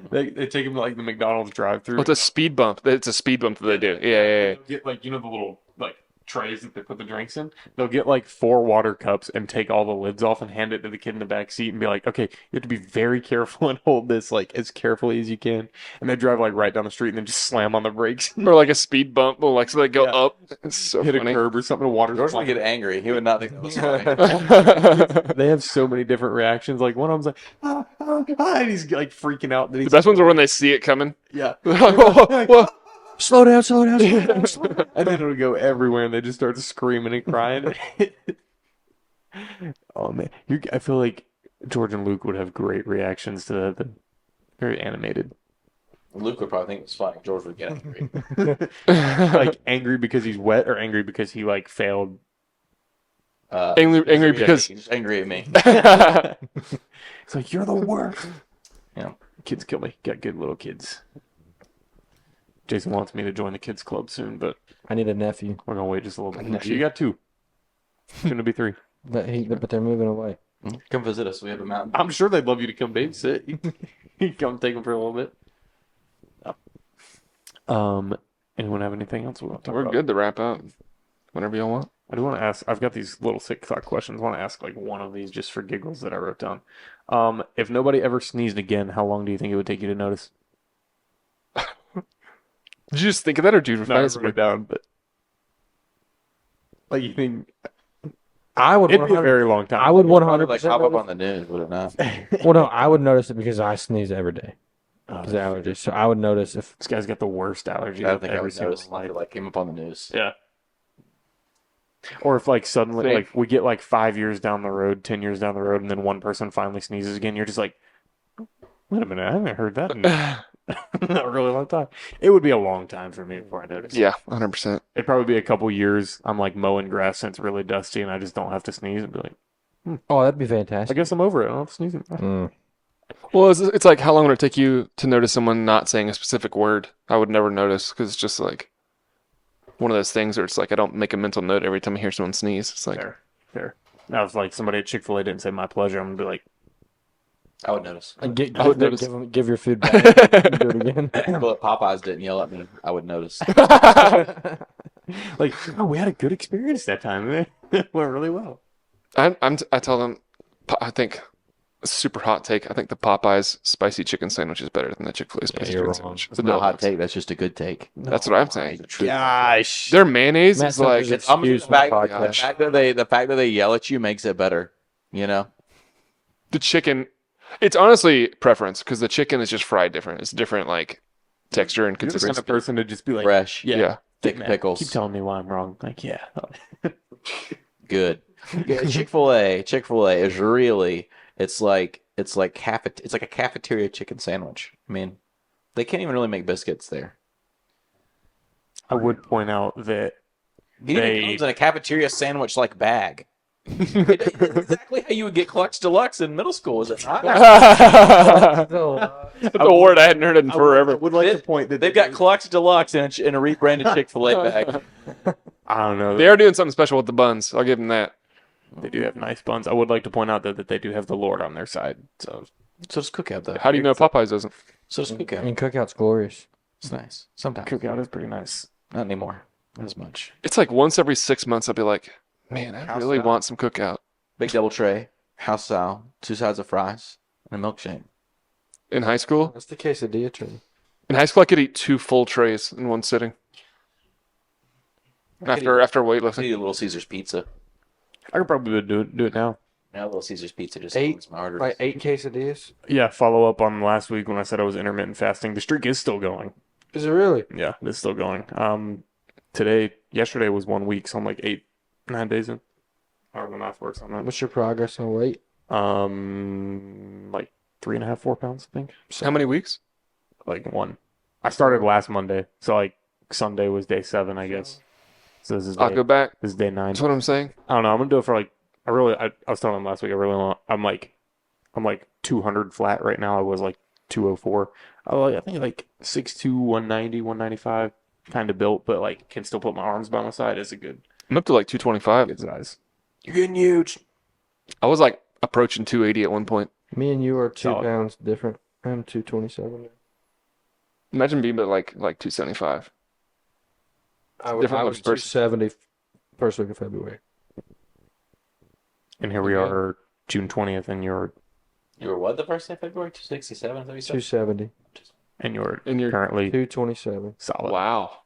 They take him to like the McDonald's drive-through. Oh, it's a speed bump. It's a speed bump that they do. Yeah. They'll get like the little like trays that they put the drinks in. They'll get like 4 water cups and take all the lids off and hand it to the kid in the back seat and be like, "Okay, you have to be very careful and hold this like as carefully as you can." And they drive like right down the street and then just slam on the brakes, Or like a speed bump. Well, like so they go Yeah. up. It's so hit funny. a curb or something. The water's George would flying. get angry. He would not think that was funny. They have so many different reactions. Like one of them's like, and he's like freaking out. That The he's, best ones are when they see it coming. yeah. Whoa. Slow down, slow down, slow down, slow down. And then it'll go everywhere, and they just start screaming and crying. Oh man, I feel like George and Luke would have great reactions to that. Very animated, Luke would probably think it was funny. George would get angry. like angry because he's wet, or angry because he like failed. Angry because He's just angry at me. It's like you're the worst. Yeah. Kids kill me. Got good little kids. Jason wants me to join the kids club soon, but I need a nephew, we're gonna wait just a little bit. nephew? You got 2. Soon to be 3. but they're moving away. Come visit us. We have a mountain. I'm sure they'd love you to come babysit. You can come take them for a little bit. Anyone have anything else we want to talk we're about? good to wrap up. Whenever y'all want. I do want to ask. I've got these little sick thought questions. I want to ask like one of these just for giggles that I wrote down. If nobody ever sneezed again, how long do you think it would take you to notice? Did you just think of that, or did you No, I find wrote it down, but like you think I would. it'd be a 100 very long time. I would Probably 100% like hop up notice. on the news, would it not? Well, no, I would notice it because I sneeze every day. Oh, Because allergies. So I would notice if this guy's got the worst allergies I don't I've think I ever would seen in notice my until life. like came up on the news. Yeah. Or if like suddenly Same. like we get like 5 years down the road, 10 years down the road, and then one person finally sneezes again, you're just like, wait a minute, I haven't heard that in not a really long time. It would be a long time for me before I noticed. Yeah, 100%. It'd probably be a couple years. I'm like mowing grass and it's really dusty and I just don't have to sneeze and be like, oh, that'd be I fantastic. guess I'm over it. I don't have to sneeze anymore. Mm. Well, it's like how long would it take you to notice someone not saying a specific word? I would never notice because it's just like one of those things where it's like I don't make a mental note every time I hear someone sneeze. It's like Fair. Now if like somebody at Chick-fil-A didn't say my pleasure, I'm gonna be like, I would notice. And I would notice. give your food back. And do it again. People at Popeyes didn't yell at me. I would notice. like, oh, we had a good experience that time. It went really well. I tell them, I think a super hot take. I think the Popeyes spicy chicken sandwich is better than the Chick-fil-A spicy you're chicken wrong. sandwich. It's not a hot take. That's just a good take. That's what I'm saying. Gosh. Their mayonnaise Matt is like Spencer's I'm excuse the from the fact, podcast. the fact that they yell at you makes it better. You know. the chicken. It's honestly preference because the chicken is just fried different. It's different like texture and You're the kind consistency. of person to just be like, Fresh. Yeah. Thick man, pickles. keep telling me why I'm wrong. Like, yeah. Good. Yeah, Chick-fil-A is really it's like a cafeteria chicken sandwich. I mean, they can't even really make biscuits there. I would point out that It even comes in a cafeteria sandwich like bag. It's exactly how you would get Clutch Deluxe in middle school, is it not? That's So, a word I hadn't heard in forever. would like to point that They've got Clutch Deluxe in a rebranded Chick-fil-A bag. I don't know. They are doing something special with the buns. I'll give them that. They do have nice buns. I would like to point out that they do have the Lord on their side. So So does Cookout, though. How do you know Popeyes doesn't? So does Cookout. and Cookout's glorious. It's nice. Sometimes. cookout is pretty nice. Not anymore. Not as much. It's like once every 6 months I'll be like, man, I really want some cookout. Big double tray, house style, 2 sides of fries, and a milkshake. In high school? That's the quesadilla tray. In high school I could eat 2 full trays in one sitting. After I weightlifting. need a Little Caesars pizza. I could probably do it now. Now Little Caesars pizza just Eight, owns my arteries. Like 8 quesadillas. Yeah, follow up on last week when I said I was intermittent fasting. The streak is still going. Is it really? Yeah, it's still going. Yesterday was 1 week, so I'm like 9 days in. However the math works on that. What's your progress on weight? Like 3.5, 4 pounds, I think. How many weeks? Like 1. I started last Monday, so like Sunday was day 7, I guess. So this is I'll go back. this is day 9. That's what I'm saying. I don't know. I'm gonna do it for like I was telling them last week. I really want. I'm like 200 flat right now. I was like 204. I think like 6'2", 190, 195, kind of built, but like can still put my arms by my side. It's a good I'm up to like 225. size. You're getting huge. I was like approaching 280 at one point. Me and you are 2 Solid. pounds different. I'm 227. Imagine being at like 275. I Different was person. 270 first week of February. And here we are, June 20th, and you're You were what the first day of February? 267, is that what you said? 270. And you're currently 227. solid. wow.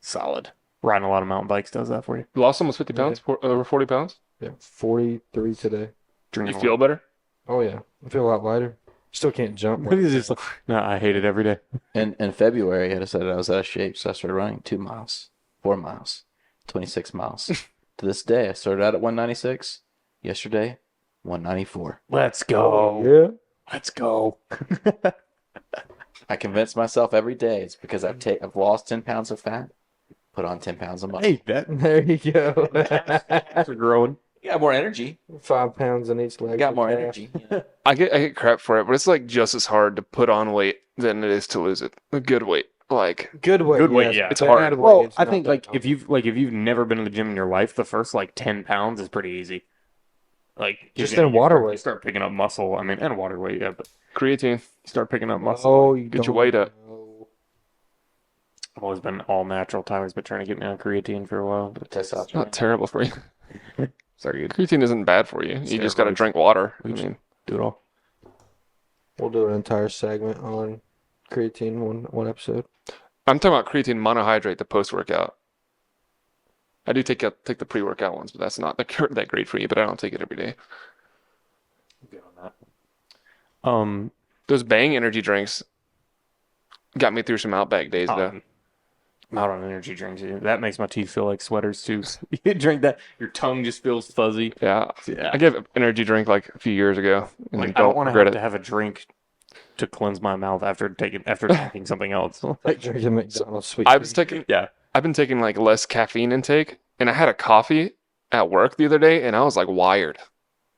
Solid. Riding a lot of mountain bikes does that for you. You lost almost 50 pounds, over 40 pounds. Yeah, 43 today. You Drinking feel better? Oh yeah, I feel a lot lighter. Still can't jump. What is this? No, I hate it every day. In February, I decided I was out of shape, so I started running 2 miles, 4 miles, 26 miles. To this day, I started out at 196. Yesterday, 194. Let's go. Yeah. Let's go. I convince myself every day it's because I've lost 10 pounds of fat, put on 10 pounds of muscle. Hey, that There you go. are growing. You got more energy. 5 pounds in each leg. You got more energy. I get crap for it, but it's like just as hard to put on weight than it is to lose it. A good weight. Like Good weight. Good weight, yes, yeah. It's bad hard. weight, Well, it's I not think that like hard. if you've never been to the gym in your life, the first like 10 pounds is pretty easy. Like Just you're in water you weight. start picking up muscle. I mean, and water weight, yeah, but creatine. you start picking up muscle. Oh, you Get your don't weight up. know. I've always been all natural. Tyler's been trying to get me on creatine for a while, but Testosterone. Not terrible for you. sorry, good. Creatine isn't bad for you. You just got to Steroids. drink water. I We just- mean, Do it all. We'll do an entire segment on creatine one episode. I'm talking about creatine monohydrate, the post-workout. I do take the pre-workout ones, but that's not that great for you. But I don't take it every day. Good on that. Those Bang energy drinks got me through some Outback days, though. I'm out on energy drinks. That makes my teeth feel like sweaters too. You drink that, your tongue just feels fuzzy. Yeah, Yeah. I gave an energy drink like a few years ago, and Like I don't don't want to regret have it. to have a drink to cleanse my mouth after drinking something else. Like drinking McDonald's sweet. I was taking, Yeah. I've been taking like less caffeine intake, and I had a coffee at work the other day, and I was like wired.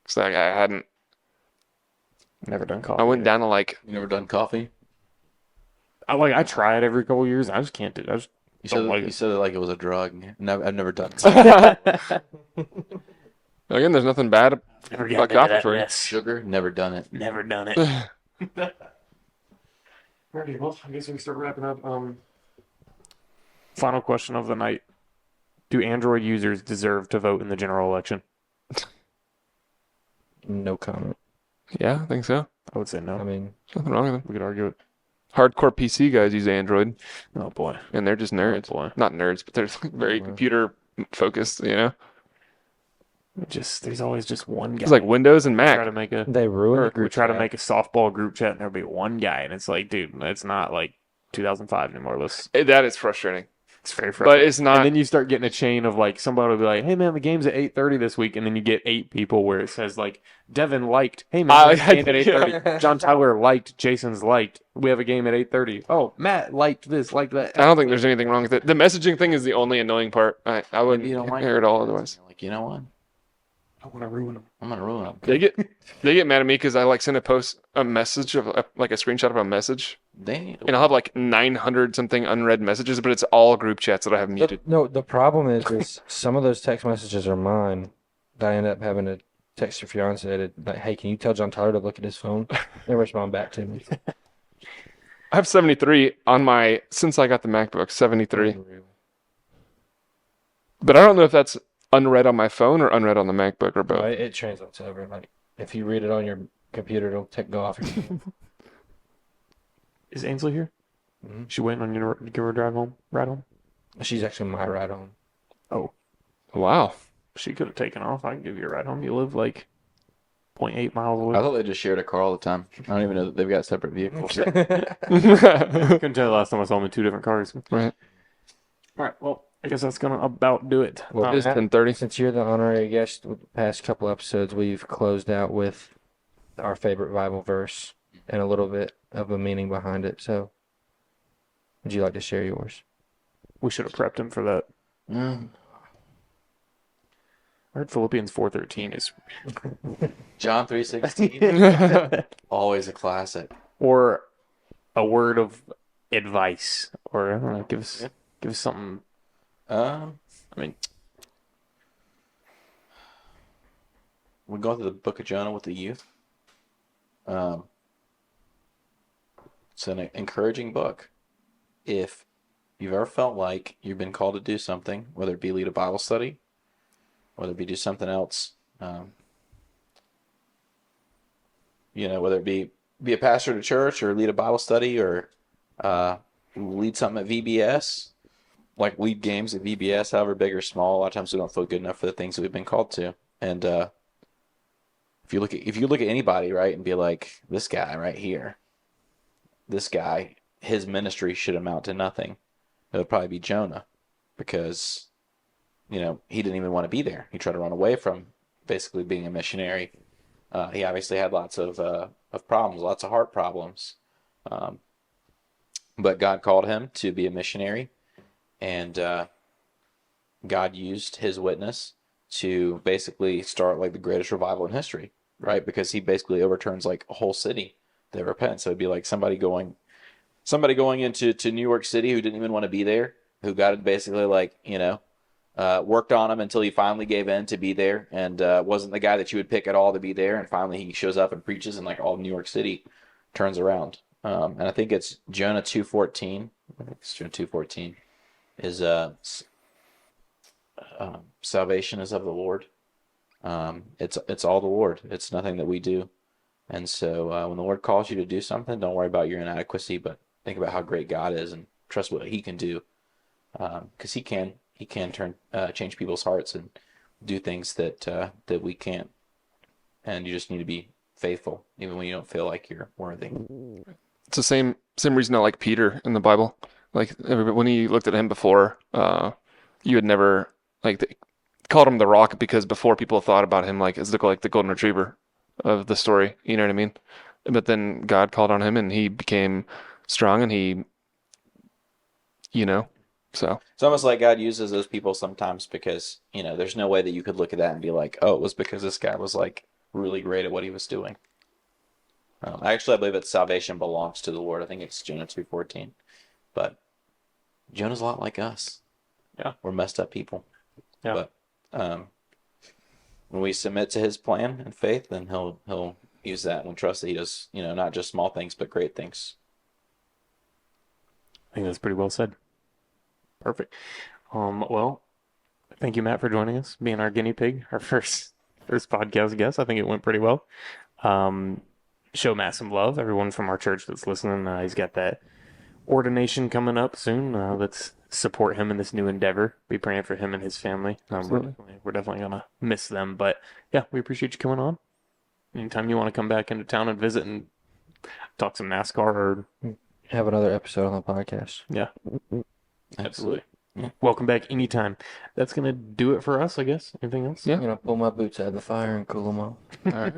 It's like I hadn't. Never done coffee. I went down to like You never done coffee? I try it every couple of years. I just can't do it. I just You don't like you it. said it like it was a drug. No, I've never done it. again. There's nothing bad Never about got into coffee that for you. mess. Sugar, never done it. Never done it. Alrighty, well, I guess we can start wrapping up. Final question of the night: do Android users deserve to vote in the general election? No comment. Yeah, I think so. I would say no. I mean, There's nothing wrong with them. We could argue it. Hardcore PC guys use Android, Oh boy. and they're just nerds. boy. Not nerds, but they're very Yeah. computer focused. You know, There's always just one guy. it's like Windows and try Mac. to make a they ruined the we group try to chat. make a softball group chat, and there'll be one guy, and it's like, dude, it's not like 2005 anymore. That is frustrating, It's very but frustrating. it's not. And then you start getting a chain of like somebody will be like, "Hey man, the game's at 8:30 this week," and then you get 8 people where it says like, "Devin liked." Hey man, the game at 8:30. John Tyler liked. Jason's liked. We have a game at 8:30. Oh, Matt liked this, liked that. I don't think there's anything wrong with it. The messaging thing is the only annoying part. I wouldn't You don't like hear it all otherwise. Like, you know what? I want to ruin them. I'm gonna ruin them. They get mad at me because I like send a message of like a screenshot of a message, They need and I'll have like 900 something unread messages, but it's all group chats that I have muted. No, the problem is some of those text messages are mine that I end up having to text your fiance to, like, hey, can you tell John Tyler to look at his phone? They respond back to me. I have 73 on my since I got the MacBook, 73. But I don't know if that's unread on my phone or unread on the MacBook or No, both. it translates over. Like if you read it on your computer, it'll go off. Is Ainsley here? Mhm. She waiting on you to give her a drive home? Ride home? She's actually my ride home. Oh, Wow. she could have taken off. I can give you a ride home. You live like 0.8 miles I away. thought they just shared a car all the time. I don't even know that they've got separate vehicles. Couldn't tell you last time I saw them in two different cars. Right. All right, well, I guess that's gonna about do it. Well, It is Matt, 10:30. since you're the honorary guest with the past couple episodes, we've closed out with our favorite Bible verse and a little bit of a meaning behind it. So, would you like to share yours? We should have prepped him for that. Mm. I heard Philippians 4:13 is, John 3:16, always a classic. or a word of advice, or I don't know, give us something. Um, I mean, we go through the book of Jonah with the youth. It's an encouraging book. If you've ever felt like you've been called to do something, whether it be lead a Bible study, whether it be do something else, whether it be a pastor at a church or lead a Bible study or lead something at VBS, like lead games at VBS, however big or small. A lot of times we don't feel good enough for the things that we've been called to. And if you look at anybody, right, and be like, this guy right here, this guy, his ministry should amount to nothing. It would probably be Jonah, because he didn't even want to be there. He tried to run away from basically being a missionary. He obviously had lots of problems, lots of heart problems. But God called him to be a missionary, and God used his witness to basically start like the greatest revival in history, right? Because he basically overturns like a whole city that repents. So it'd be like somebody going into New York City who didn't even want to be there, who got basically worked on him until he finally gave in to be there, and wasn't the guy that you would pick at all to be there. And finally he shows up and preaches, and like all of New York City turns around. And I think it's Jonah 2:14. I think it's Jonah 2:14 is salvation is of the Lord. It's all the Lord. It's nothing that we do. And so when the Lord calls you to do something, don't worry about your inadequacy, but think about how great God is and trust what He can do, because He can change people's hearts and do things that we can't. And you just need to be faithful, even when you don't feel like you're worthy. It's the same reason I like Peter in the Bible. Like when you looked at him before, you had never called him the Rock, because before people thought about him like as the golden retriever of the story. You know what I mean? But then God called on him, and he became strong, and so. It's almost like God uses those people sometimes because, there's no way that you could look at that and be like, oh, it was because this guy was like really great at what he was doing. I believe that salvation belongs to the Lord. I think it's Jonah 2:14. But Jonah's a lot like us. Yeah. We're messed up people. Yeah. But when we submit to his plan and faith, then he'll use that, and we trust that he does, not just small things, but great things. I think that's pretty well said. Perfect. Well, thank you, Matt, for joining us, being our guinea pig, our first podcast guest. I think it went pretty well. Show Matt some love, everyone from our church that's listening. He's got that ordination coming up soon. Let's support him in this new endeavor. Be praying for him and his family. We're definitely gonna miss them, but yeah, we appreciate you coming on. Anytime you want to come back into town and visit and talk some NASCAR or Have another episode on the podcast. yeah, Absolutely. Yeah. welcome back anytime. That's gonna do it for us, I guess. Anything else? Yeah. I'm gonna pull my boots out of the fire and cool them off. All right.